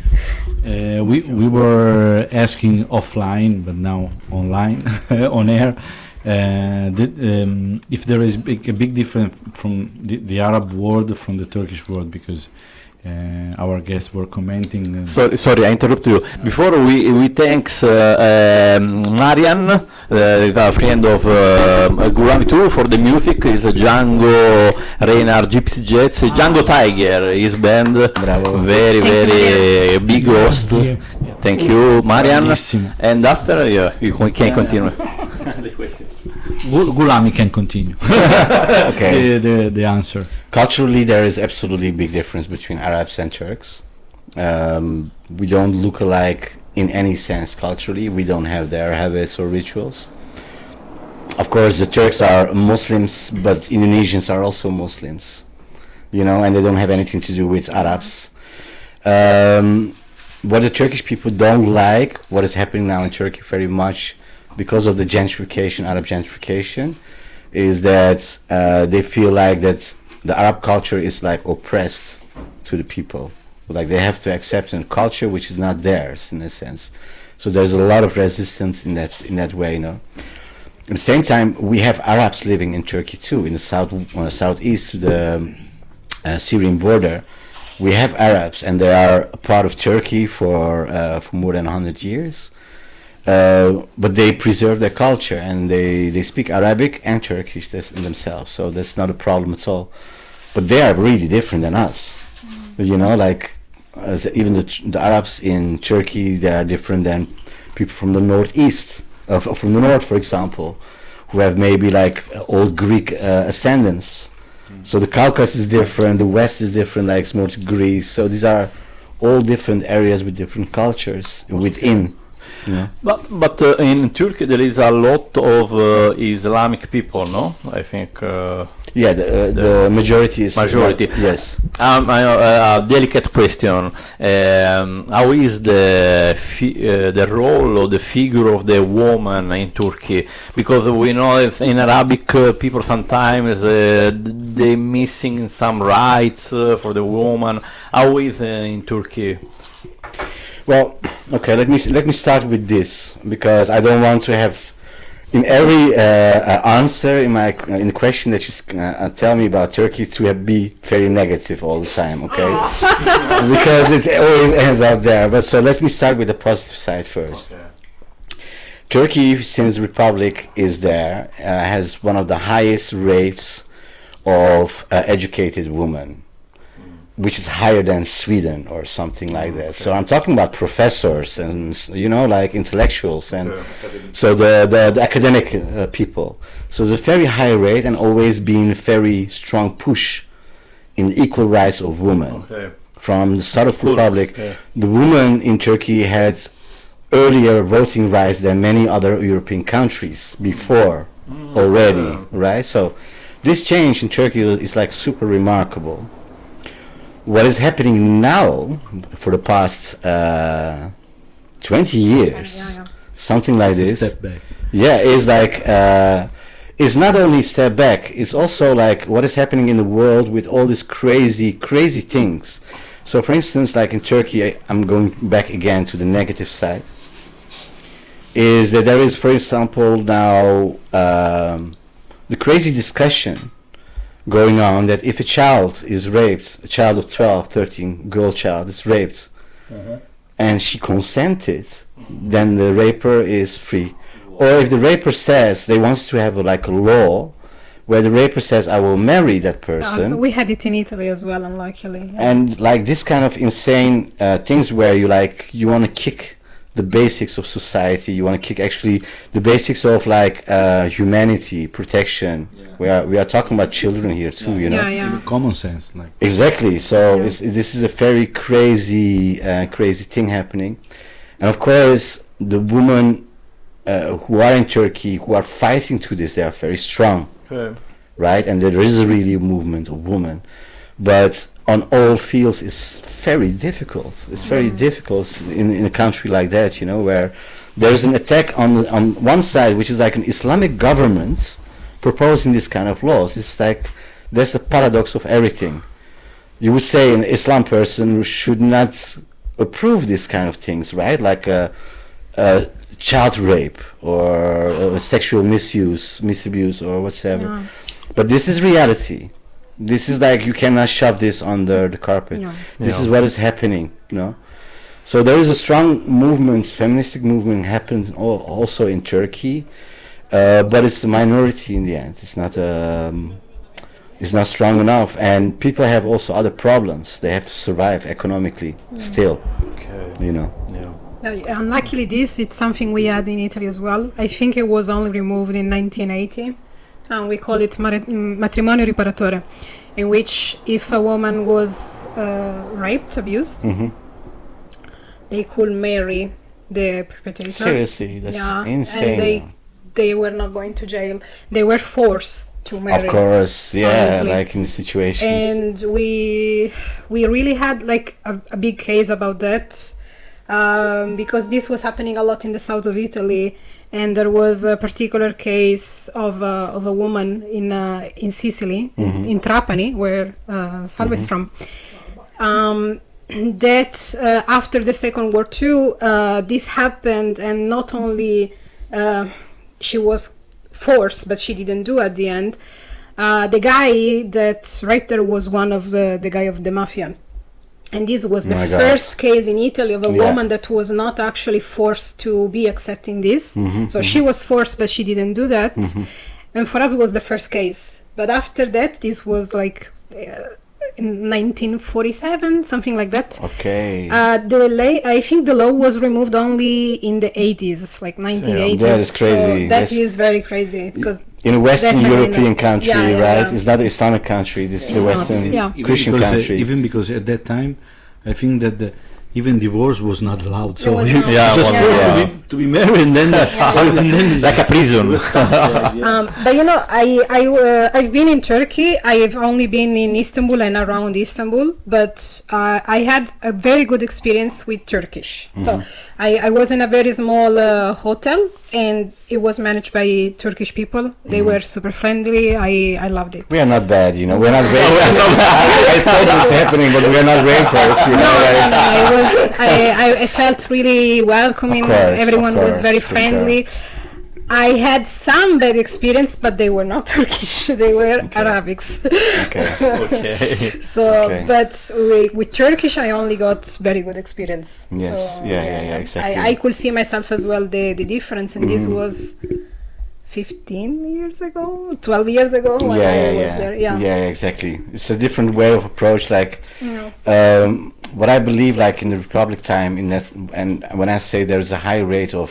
We were asking offline, but now online, on air, if there is a big difference from the Arab world from the Turkish world, because our guests were commenting. Sorry, I interrupt you. Before we thanks Marian, is a friend of Gulami too, for the music. Is Django, Reinhard, Gypsy Jets, Django Tiger, his band. Bravo. Very big host. Thank you, Marian. Bravissimo. And after, you can continue. The question. Gulami can continue. Okay. The answer. Culturally, there is absolutely a big difference between Arabs and Turks. We don't look alike in any sense culturally. We don't have their habits or rituals. Of course, the Turks are Muslims, but Indonesians are also Muslims, and they don't have anything to do with Arabs. What the Turkish people don't like, what is happening now in Turkey very much because of the gentrification, Arab gentrification, is that they feel like that the Arab culture is like oppressed to the people. Like they have to accept a culture which is not theirs in a sense. So there's a lot of resistance in that way, At the same time, we have Arabs living in Turkey too, in the southeast to the Syrian border. We have Arabs, and they are a part of Turkey for more than 100 years. But they preserve their culture, and they speak Arabic and Turkish themselves, so that's not a problem at all. But they are really different than us, even the Arabs in Turkey, they are different than people from the northeast, from the north, for example, who have maybe like old Greek ascendants. So the Caucasus is different, the West is different, like it's more to Greece. So these are all different areas with different cultures within. But in Turkey there is a lot of Islamic people, no? I think. The majority is. Majority. Yes. A delicate question. How is the role or the figure of the woman in Turkey? Because we know in Arabic people sometimes they missing some rights for the woman. How is in Turkey? Well, okay. Let me start with this, because I don't want to have in every answer in the question that you tell me about Turkey to be very negative all the time, okay? Because it always ends up there. But so let me start with the positive side first. Okay. Turkey, since Republic is there, has one of the highest rates of educated women, which is higher than Sweden or something like that. So I'm talking about professors and like intellectuals, and so the academic people. So there's a very high rate, and always been very strong push in the equal rights of women. Okay. From the start of Republic, the women in Turkey had earlier voting rights than many other European countries before already, right? So this change in Turkey is like super remarkable. What is happening now for the past 20 years, something like this, step back. Is like is not only step back, it's also like what is happening in the world with all these crazy things. So for instance, like in Turkey, I'm going back again to the negative side, is that there is, for example, now the crazy discussion going on that if a child is raped, a child of 12, 13, girl child is raped, and she consented, then the raper is free. Or if the raper says they want to have a law where the raper says, I will marry that person. We had it in Italy as well, unluckily. Yeah. And like this kind of insane things where you want to kick the basics of society, you want to kick actually the basics of humanity, protection. We are talking about children here too, Yeah. Common sense, like. Exactly. So this is a very crazy thing happening, and of course the woman who are in Turkey, who are fighting to this, they are very strong, Okay. right? And there is really a movement of women, but on all fields it's very difficult. It's very difficult in a country like that, you know, where there's an attack on one side, which is like an Islamic government proposing this kind of laws. It's like that's the paradox of everything. You would say an Islam person should not approve this kind of things, right? Like a child rape or sexual misabuse or whatsoever. Yeah. But this is reality. This is like you cannot shove this under the carpet. No. This is what is happening, you know. So there is a strong movement, feministic movement happened also in Turkey, but it's a minority in the end. It's not strong enough, and people have also other problems. They have to survive economically still, Okay. you know. Yeah. Unluckily, it's something we had in Italy as well. I think it was only removed in 1980, and we call it matrimonio riparatore, in which if a woman was raped, abused, they could marry the perpetrator. Seriously, that's insane. And they were not going to jail. They were forced to marry. Of course, yeah, honestly. like in the situations. And we really had like a big case about that, because this was happening a lot in the south of Italy, and there was a particular case of a woman in Sicily, in Trapani, where Salve is from, that after the Second World War, this happened, and not only she was forced, but she didn't do at the end. The guy that raped her was one of the guy of the mafia. And this was the My God. first case in Italy of a Yeah. woman that was not actually forced to be accepting this. So she was forced, but she didn't do that. And for us, it was the first case. But after that, this was like in 1947, something like that. Okay. I think the law was removed only in the 80s, like 1980s. That is crazy. So that That's- is very crazy because in a Western definitely European not. country, Yeah, right? yeah. It's not an Islamic country. This is a It's not, Western yeah. Christian because, country. even because at that time, I think that even divorce was not allowed. So was you not. Yeah, just well, forced yeah. to be married, and then and then Like a prison. But you know, I've been in Turkey. I've only been in Istanbul and around Istanbul, but I had a very good experience with Turkish. So I was in a very small hotel, and it was managed by Turkish people. They were super friendly. I loved it. We are not bad, you know. We're not rapers. I thought it was happening, but we are not rapers, you know. Like, I felt really welcoming. Of course, Everyone of was course, very for friendly. I had some bad experience, but they were not Turkish. They were Arabics. okay. Okay. So, Okay. but with Turkish, I only got very good experience. Yes. So, Yeah, exactly. I could see myself as well the difference, and this was 15 years ago, 12 years ago when I was there. Yeah, exactly. It's a different way of approach. Like, Yeah. what I believe, like in the Republic time, in that, and when I say there's a high rate of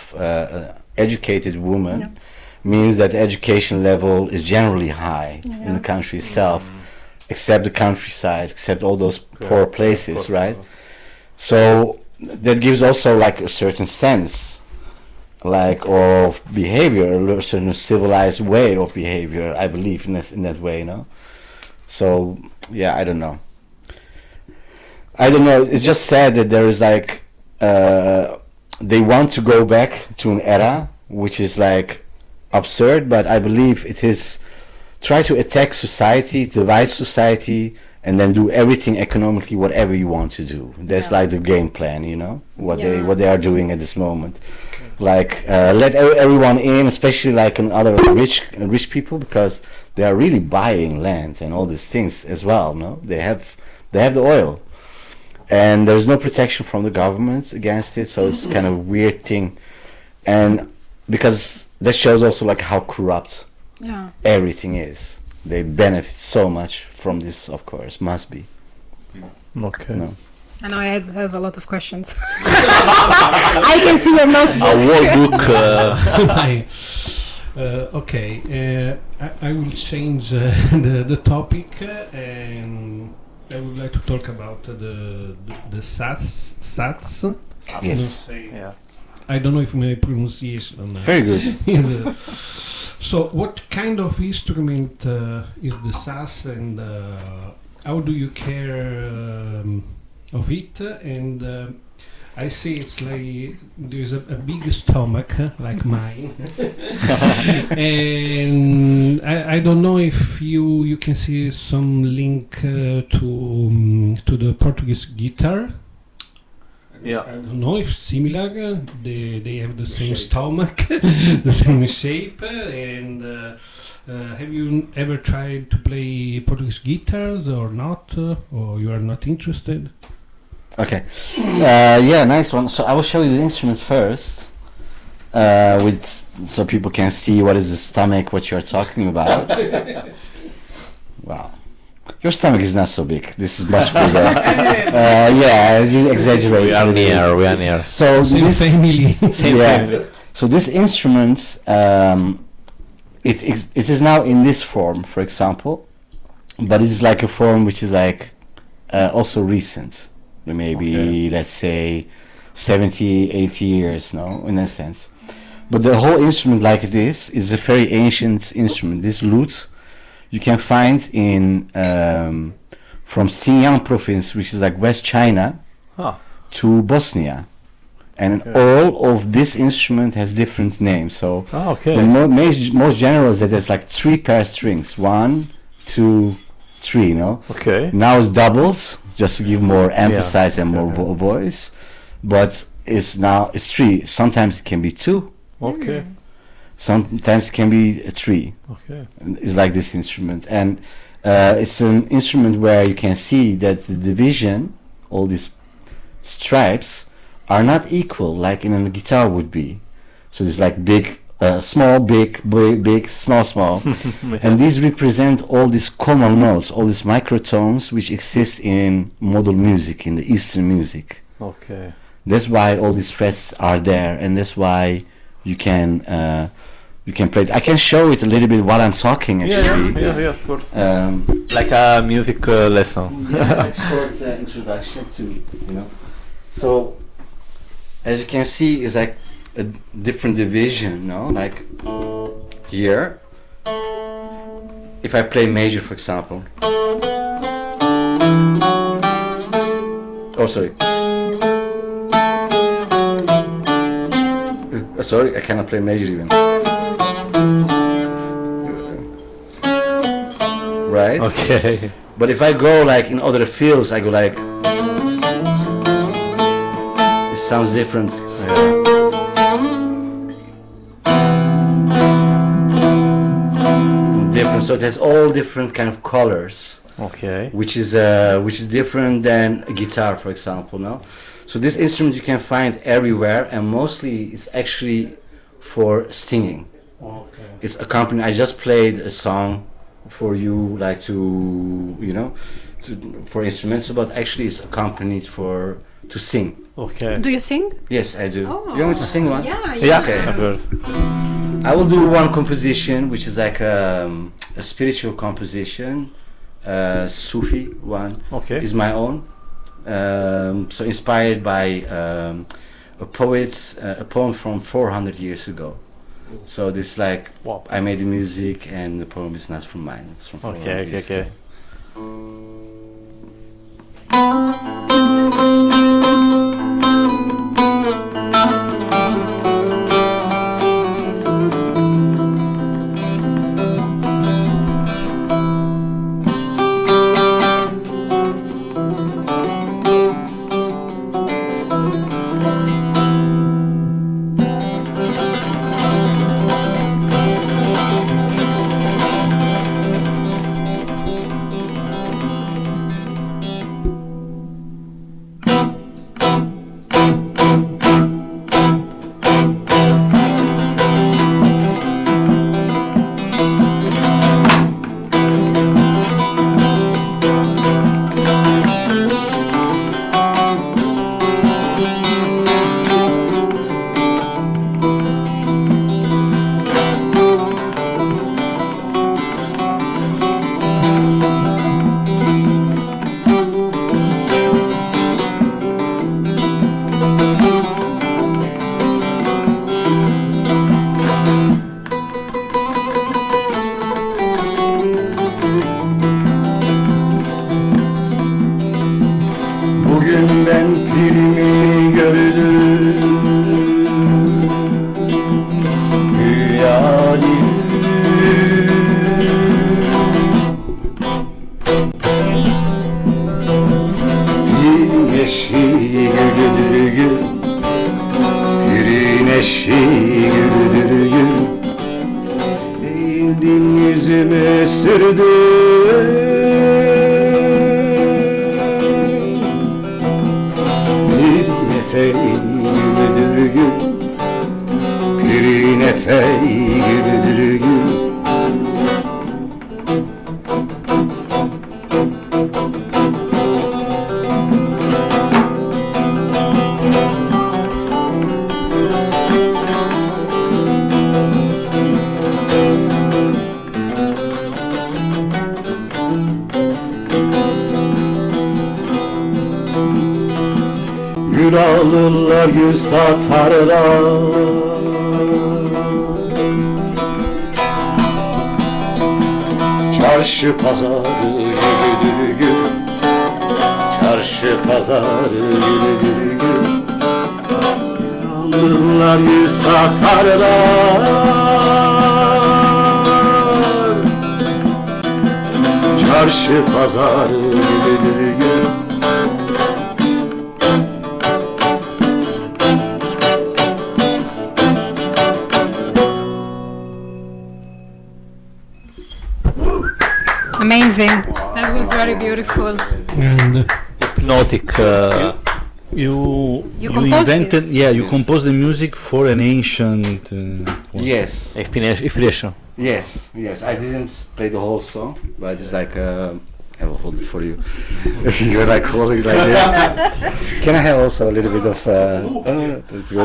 educated women, means that the education level is generally high in the country itself, except the countryside, except all those poor places, right? So that gives also like a certain sense, like of behavior, a certain civilized way of behavior. I believe in that way, you know. So yeah, I don't know. It's just sad that there is like they want to go back to an era which is like absurd, but I believe it is try to attack society, divide society, and then do everything economically, whatever you want to do. That's like the game plan, you know, what they are doing at this moment. Like let everyone in, especially like in other rich people, because they are really buying land and all these things as well. No, they have the oil. And there's no protection from the government against it, so it's kind of a weird thing. And because that shows also like how corrupt everything is. They benefit so much from this, of course, must be. Okay. No. I know Ed has a lot of questions. I can see your notebook. A workbook. Okay, I will change the topic, and I would like to talk about the sats. Yes. Yeah. I don't know if my pronunciation Very good. is. So, what kind of instrument is the saz, and how do you care of it? And I see it's like there's a big stomach, like mine, and I don't know if you can see some link to the Portuguese guitar. Yeah. I don't know if similar. They have the same stomach, the same shape. And have you ever tried to play Portuguese guitars or not? Or you are not interested? Okay. Yeah, nice one. So I will show you the instrument first, so people can see what is the stomach, what you are talking about. Wow. Your stomach is not so big. This is much bigger. Yeah, you exaggerate. We are near. So Same this, family. yeah. So this instrument, it is now in this form, for example, but it's like a form which is like also recent. Maybe let's say 70, 80 years, no, in a sense. But the whole instrument like this is a very ancient instrument. This lute you can find in from Xinjiang province, which is like West China, to Bosnia, and all of this instrument has different names. So the most general is that there's like 3 pair strings, 1, 2, 3. No. Okay. Now it's doubles, just to give more emphasis and more voice, but it's 3. Sometimes it can be 2. Okay. Sometimes it can be 3. Okay. It's like this instrument, and it's an instrument where you can see that the division, all these stripes, are not equal like in a guitar would be. So there's like big, small, big, big, small, small, and these represent all these common notes, all these microtones which exist in modal music, in the Eastern music. Okay. That's why all these frets are there, and that's why you can play it. I can show it a little bit while I'm talking, actually. Yeah, of course. Like a music lesson. Yeah, like short introduction to, So, as you can see, it's like a different division, no? Like here, if I play major, for example. Oh, sorry. Sorry, I cannot play major even. Right? Okay. But if I go like in other fields, I go like. It sounds different. Different, so it has all different kind of colors. Okay. Which is different than a guitar, for example, no? So this instrument you can find everywhere, and mostly it's actually for singing. Okay. It's accompanied. I just played a song for you, like for instrumental, but actually it's accompanied to sing. Okay. Do you sing? Yes, I do. Oh. You want me to sing one? Yeah. Okay. Good. I will do one composition, which is like a spiritual composition, Sufi one. Okay. Is my own. So inspired by a poem from 400 years ago. So this like I made the music, and the poem is not from mine. It's from 400 years ago. indim yüzüme sürdüm. Bir eteğimdir gül, bir eteğimdir gül. Gül alırlar, gül satarlar. Çarşı pazarı gülüdür gül, çarşı pazarı gülüdür gül. Gül alırlar, gül satarlar. Çarşı pazarı gülüdür gül. Amazing. That was very beautiful. And Hypnotic. You composed invented, this? yeah, you Yes. composed the music for an ancient. Yes, Inspiration. yes, yes. I didn't play the whole song, but it's like I will hold it for you. You're like holding like this. Can I have also a little bit of? Let's go.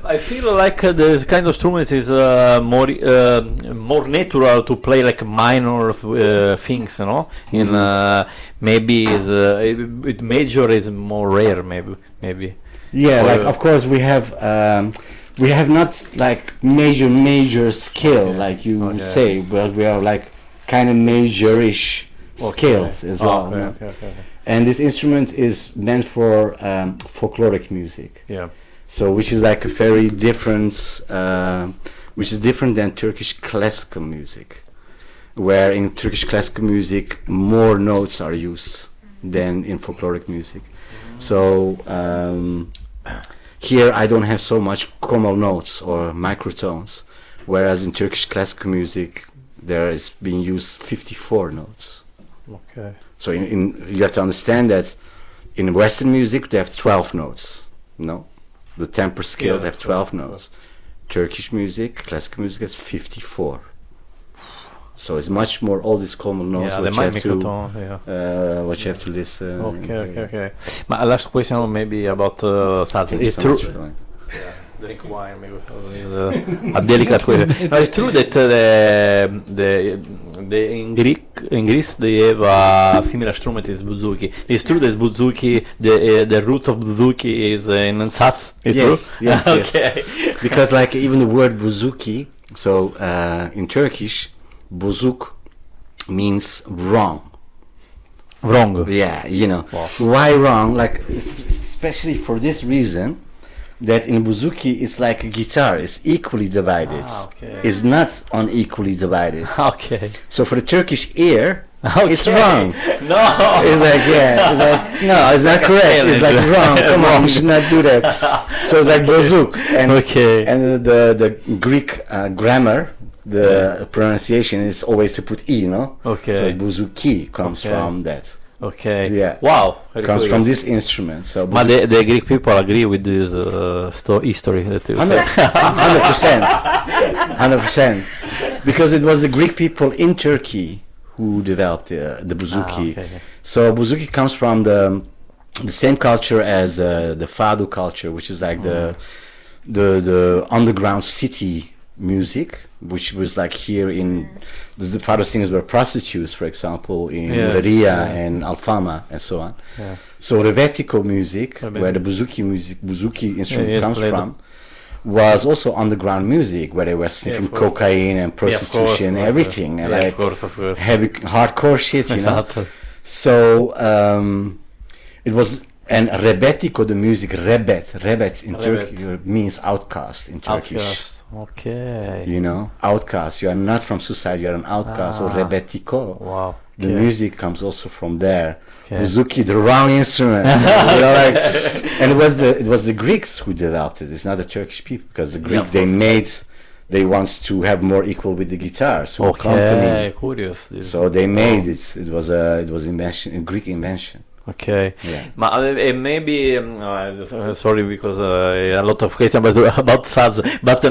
I feel like this kind of instrument is more natural to play like minor things, you know. In maybe is with major is more rare, maybe. Yeah, Or, like of course we have not like major skill like you Okay. say, but we are like kind of majorish scales as well. Okay, no? okay. And this instrument is meant for folkloric music. Yeah. So which is like a very different, which is different than Turkish classical music, where in Turkish classical music more notes are used than in folkloric music. So here I don't have so much chomal notes or microtones, whereas in Turkish classical music there is being used 54 notes. Okay. So you have to understand that in Western music they have 12 notes. No, the temper scale they have 12 notes. Turkish music, classical music has 54. So it's much more all these common notes Yeah, which the you have to microphone. Yeah. what you have to listen. Okay. My last question maybe about salsa. Thank you It's so true. much for that. Drink wine maybe because a delicate question. No, it's true that the in Greece they have a similar instrument is Buzuki. It's true that Buzuki the root of Buzuki is in Sats. It's Yes, true? yes, yes. Okay. Because like even the word Buzuki, so in Turkish, Buzuk means wrong. Wrong. Yeah, you know. Wow. Why wrong? Like especially for this reason, that in Buzuki it's like a guitar, it's equally divided. Okay. It's not unequally divided. Okay. So for the Turkish ear, it's Okay. wrong. No. It's like it's like no, it's not correct. It's like wrong. Come on, you should not do that. So it's like Buzuk, and Okay. and the Greek grammar, the pronunciation is always to put e, no? Okay. So Buzuki comes Okay. from that. Okay. Yeah. Wow. Very Comes cool. from this instrument. So But the Greek people agree with this history that you said. 100%, 100%, because it was the Greek people in Turkey who developed the Buzuki. Okay. So Buzuki comes from the same culture as the Fado culture, which is like the underground city music, which was like here in the Fado singers were prostitutes, for example, in Yes, Ria yeah. and Alfama and so on. Yeah. So Rebetiko music, Rebetiko. where the Buzuki instrument yes, comes played from, was also underground music, where they were sniffing of course. cocaine and Yeah, of course, prostitution and of course. everything, and Yeah, like of course. heavy hardcore shit, you know. Exactly. So it was, and Rebetiko, the music, Rebet in Rebet. Turkey means outcast in Turkish. Outcast. Okay. You know, outcast. You are not from society. You are an outcast. So Rebetiko. Wow. The Okay. music comes also from there. Okay. Buzuki, the wrong instrument. You know, like, and it was the Greeks who developed it. It's not the Turkish people, because the Greek they made they want to have more equal with the guitar. So Okay, company, curious. This. so they made it. It was invention, a Greek invention. Okay. Yeah. Maybe sorry because a lot of questions about sads, but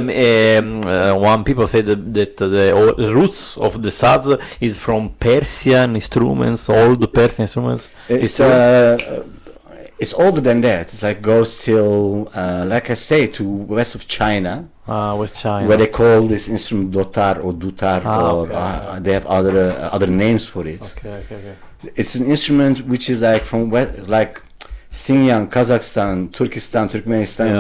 one people say that the roots of the sads is from Persian instruments, old Persian instruments. It's older than that. It's like goes till like I say to west of China. West China. Where they call this instrument dotar or dutar, okay. They have other names for it. Okay. It's an instrument which is like from like Xinjiang, Kazakhstan, Turkestan, Turkmenistan,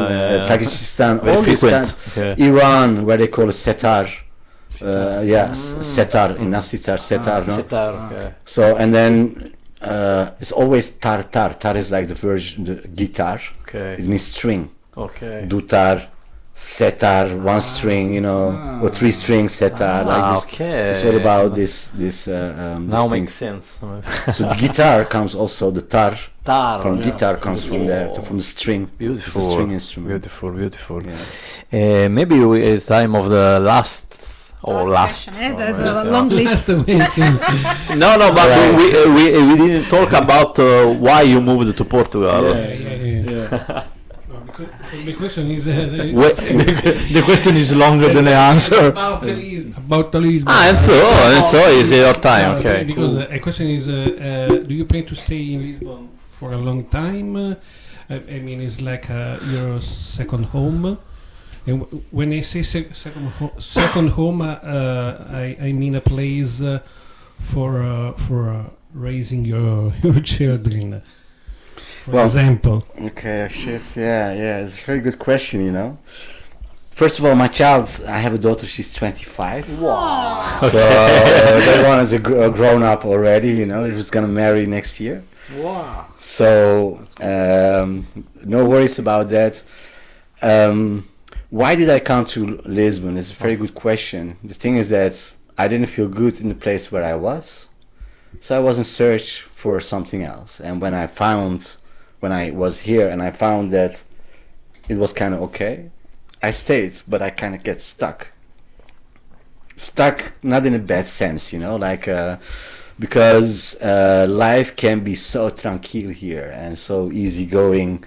Tajikistan, Very all these frequent. kind. Iran, where they call it setar. Setar, in sitar, setar, no? Setar, okay. So, and then it's always tar. Tar is like the version, the guitar. Okay. It means string. Okay. Dutar, setar, one string, or three strings, setar, like this. Okay. It's all about this Now this makes sense. So the guitar comes also, the tar from yeah. guitar comes from there, from the string. Beautiful. It's a string instrument. Beautiful. Yeah. Maybe it's time of the last. Question, there's a long list. That's amazing. No, but we didn't talk about why you moved to Portugal. Yeah. The question is The question is longer than the answer. about Lisbon. And so is your time, okay. Because a question is, do you plan to stay in Lisbon for a long time? I mean, it's like your second home. And when I say second home, I mean a place for raising your children. For example. Okay, shit, yeah, it's a very good question, First of all, my child, I have a daughter, she's 25. Wow. So that one is a grown up already, she's gonna marry next year. Wow. So, no worries about that. Why did I come to Lisbon? It's a very good question. The thing is that I didn't feel good in the place where I was. So I was in search for something else. And when I was here and I found that it was kind of okay, I stayed, but I kind of get stuck. Stuck, not in a bad sense, because life can be so tranquil here and so easygoing.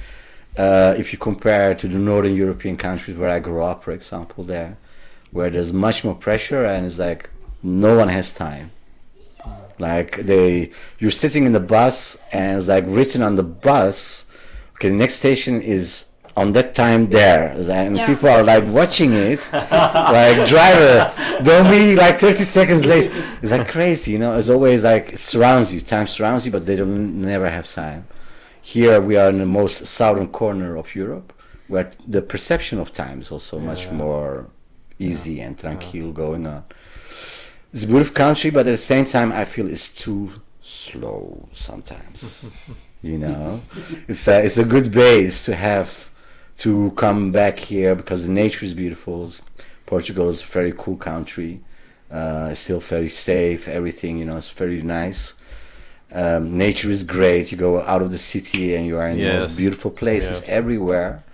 If you compare to the northern European countries where I grew up, for example, there, where there's much more pressure and it's like no one has time. Like you're sitting in the bus and it's like written on the bus, okay, the next station is on that time there, and people are like watching it, like driver, don't be like 30 seconds late. It's like crazy, It's always like it surrounds you, time surrounds you, but they never have time. Here we are in the most southern corner of Europe, where the perception of time is also much more easy and tranquil going on. It's a beautiful country, but at the same time, I feel it's too slow sometimes. It's a good base to have to come back here because the nature is beautiful. Portugal is a very cool country. It's still very safe. Everything, it's very nice. Nature is great. You go out of the city and you are in the most beautiful places everywhere.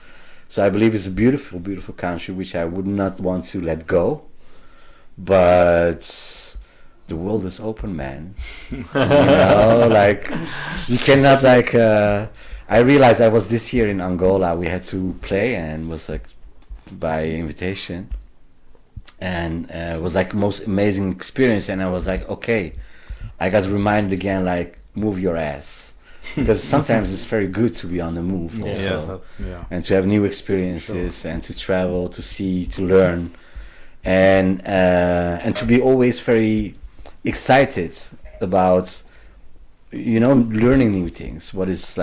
So I believe it's a beautiful, beautiful country which I would not want to let go. But the world is open, man. Like you cannot I realized I was this year in Angola. We had to play and was like by invitation, and it was like the most amazing experience. And I was like, okay, I got reminded again, like move your ass, because sometimes it's very good to be on the move also, and to have new experiences and to travel, to see, to learn, and to be always very excited about learning new things. What is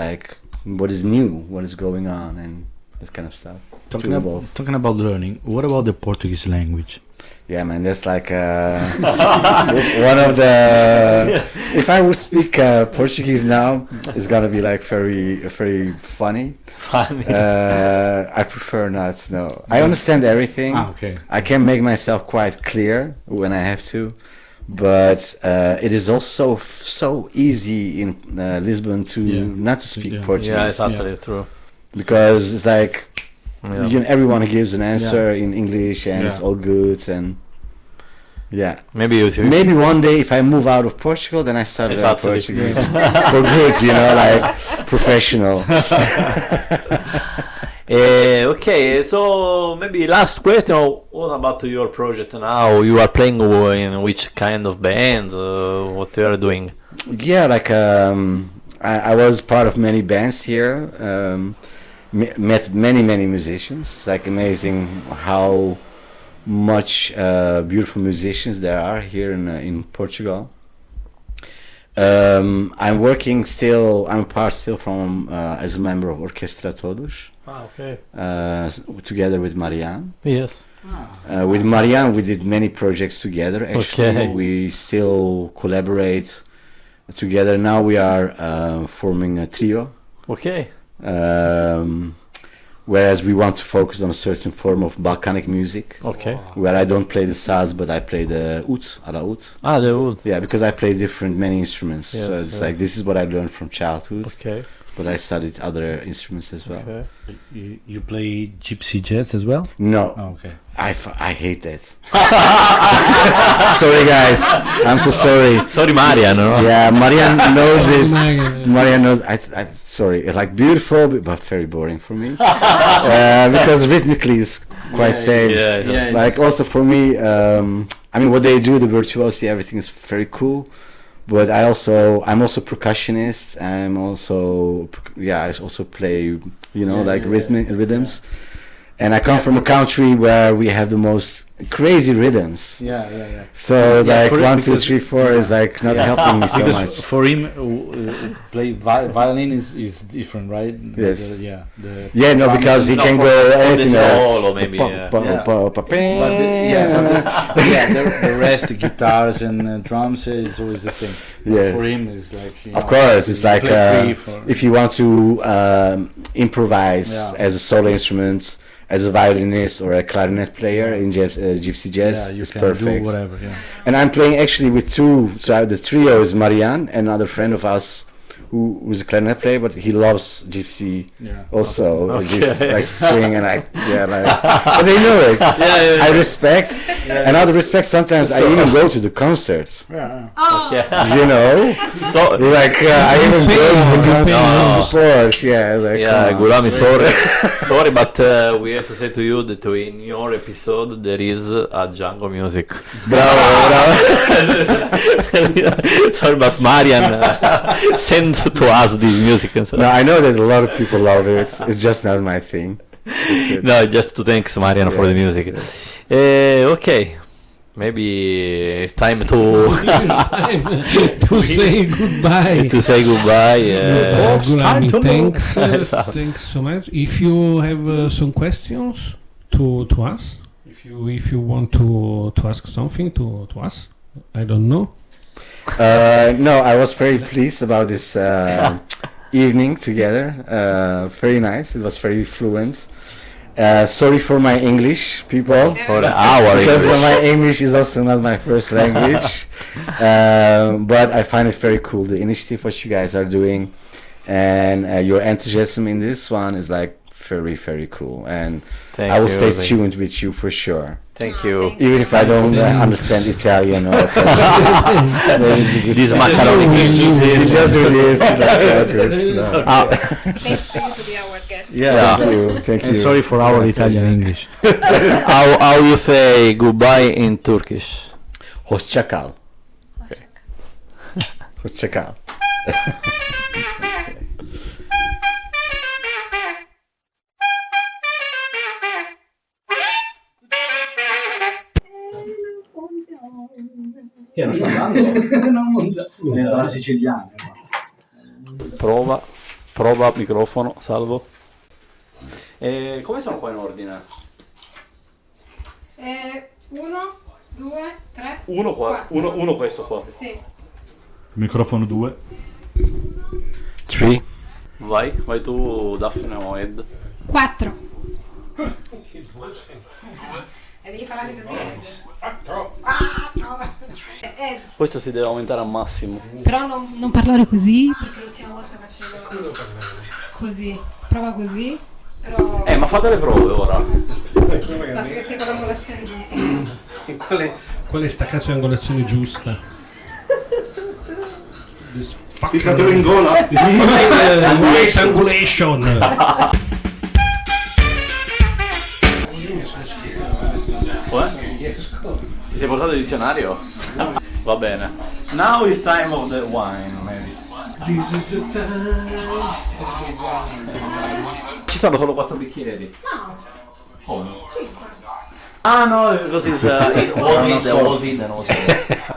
new, what is going on, and this kind of stuff. Talking about learning, what about the Portuguese language? Yeah, man, that's like one of the. If I would speak Portuguese now, it's gonna be like very, very funny. I prefer not. No, I understand everything. Okay. I can make myself quite clear when I have to, but it is also so easy in Lisbon to not to speak Portuguese. Yeah, it's absolutely true. Because it's like everyone gives an answer in English, and it's all good. And maybe maybe one day if I move out of Portugal, then I start learning Portuguese for good. Like professional. Okay, so maybe last question. What about your project now? You are playing in which kind of band? What you are doing? Yeah, like I was part of many bands here. Met many musicians. It's like amazing how much beautiful musicians there are here in Portugal. I'm working still. I'm part still from as a member of Orchestra Todos. Okay. Together with Marianne. Yes. With Marianne, we did many projects together. Actually, we still collaborate together. Now we are forming a trio. Okay. Whereas we want to focus on a certain form of Balkanic music. Okay. Where I don't play the saz, but I play the oud, ala oud. The oud. Yeah, because I play many instruments. Yes, so it's like this is what I learned from childhood. Okay. But I studied other instruments as well. Okay. You play gypsy jazz as well? No. Oh, okay. I hate that. Sorry guys, I'm so sorry. Sorry, Marian. No? Yeah, Marian knows it. Marian knows. I'm sorry. It's like beautiful, but very boring for me. Because rhythmically it's quite same. Yeah. Like also for me, I mean what they do, the virtuosity, everything is very cool. But I'm also percussionist. I also play, rhythms. And I come from a country where we have the most crazy rhythms. Yeah. So 1, 2, 3, 4 is like not helping me so much. For him, play violin is different, right? Yes. Because he can go anything. Solo, maybe. The rest, the guitars and drums is always the same. Yes. For him, is like. Of course, it's like if you want to improvise as a solo instrument, as a violinist or a clarinet player in gypsy jazz, you it's can perfect. Do whatever. Yeah. And I'm playing actually with two. So the trio is Marianne, another friend of us who's a clarinet player, but he loves gypsy also. Just like swing and but they know it. I respect, and out of respect, sometimes I even go to the concerts. So like I even go to the concerts support. Gulami, sorry, but we have to say to you that in your episode there is a Django music. Bravo. Sorry, but Marian sent to us this music. No, I know that a lot of people love it. It's just not my thing. No, just to thank Marian for the music. Okay. Maybe it's time to say goodbye. Gulami, thanks so much. If you have some questions to us, if you want to ask something to us, I don't know. No, I was very pleased about this evening together. Very nice. It was very fluent. Sorry for my English, people. Because my English is also not my first language. But I find it very cool, the initiative what you guys are doing, and your enthusiasm in this one is like very cool. And I will stay tuned with you for sure. Thank you. Even if I don't understand Italian or this macaroni. You just do this. Thanks to you to be our guest. Thank you. And sorry for our Italian English. How you say goodbye in Turkish? Hoşça kal. Hoşça kal. Che non sto andando? Diventa la siciliana. Prova microfono, salvo. Come sono qua in ordine? 1, 2, 3. Uno qua, uno questo qua. Sì. Microfono 2. 3. Vai tu, Daphne o Ed. 4. E devi parlare così. 4. Questo si deve aumentare al massimo. Però non parlare così, perché l'ultima volta facevo così. Prova così. Però Ma fate le prove ora. basta che sia con l'angolazione giusta. E qual è sta cazzo di angolazione giusta? Piccatelo in gola. Right angulation. Ti sei portato il dizionario? Va bene. Now is time of the wine, maybe. This is the time. Ci sono solo 4 bicchieri. Oh no. Ah no, because it was hidden also.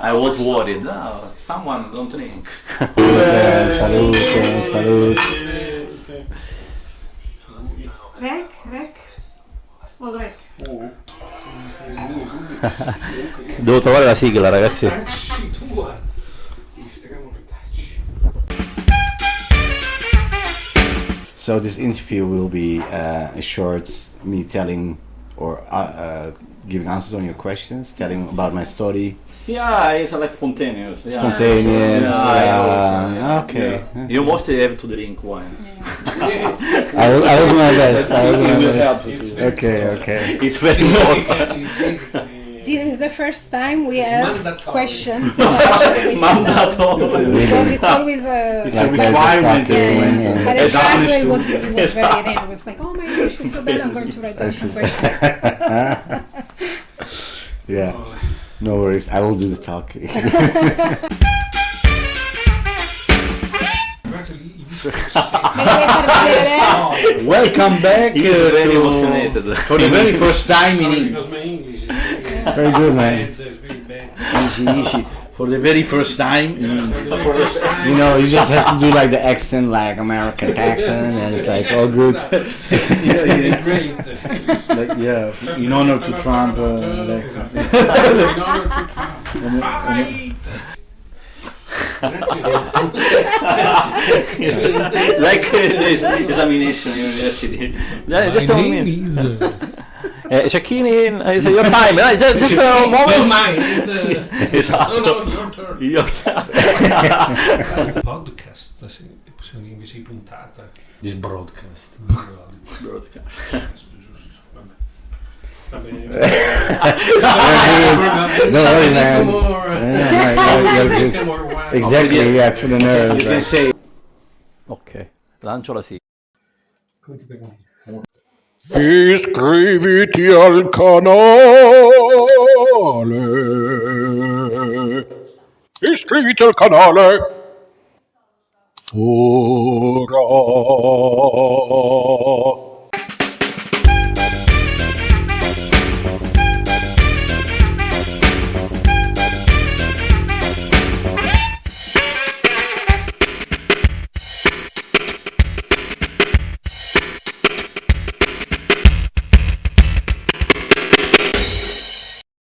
I was worried. Oh, someone don't drink. Salute. Rec. All rec. Devo trovare la sigla, ragazzi. So this interview will be a short me telling or giving answers on your questions, telling about my story. Yeah, it's like spontaneous. Yeah. Spontaneous. Yeah. Okay. You mostly have to drink wine. I will do my best. Okay. It's very important. This is the first time we have questions that actually because it's always a requirement. Yeah. But exactly it was very neat. It was like, oh my gosh, it's so bad. I'm going to write down some questions. Yeah. No worries. I will do the talking. Welcome back He's very emotionated. for the very first time in English. Because my English is Very good, man. very bad. Easy. For the very first time in English. You know, you just have to do like the accent, like American accent, and it's like all good. It's great. Like, yeah, in honor to Trump. In order to fight. Like this examination in university. Just a minute. Cecchini, it's your time. Just a moment. Mine is the... Esatto. No, your turn. Your turn. Podcast, possiamo dire invece di puntata. This broadcast. Giusto, vabbè. Va bene. Don't worry, man. You're good. Exactly, yeah, for the nerves. You can say. Ok, lancio la sigla. Come ti prego? Iscriviti al canale. Iscriviti al canale. Ora.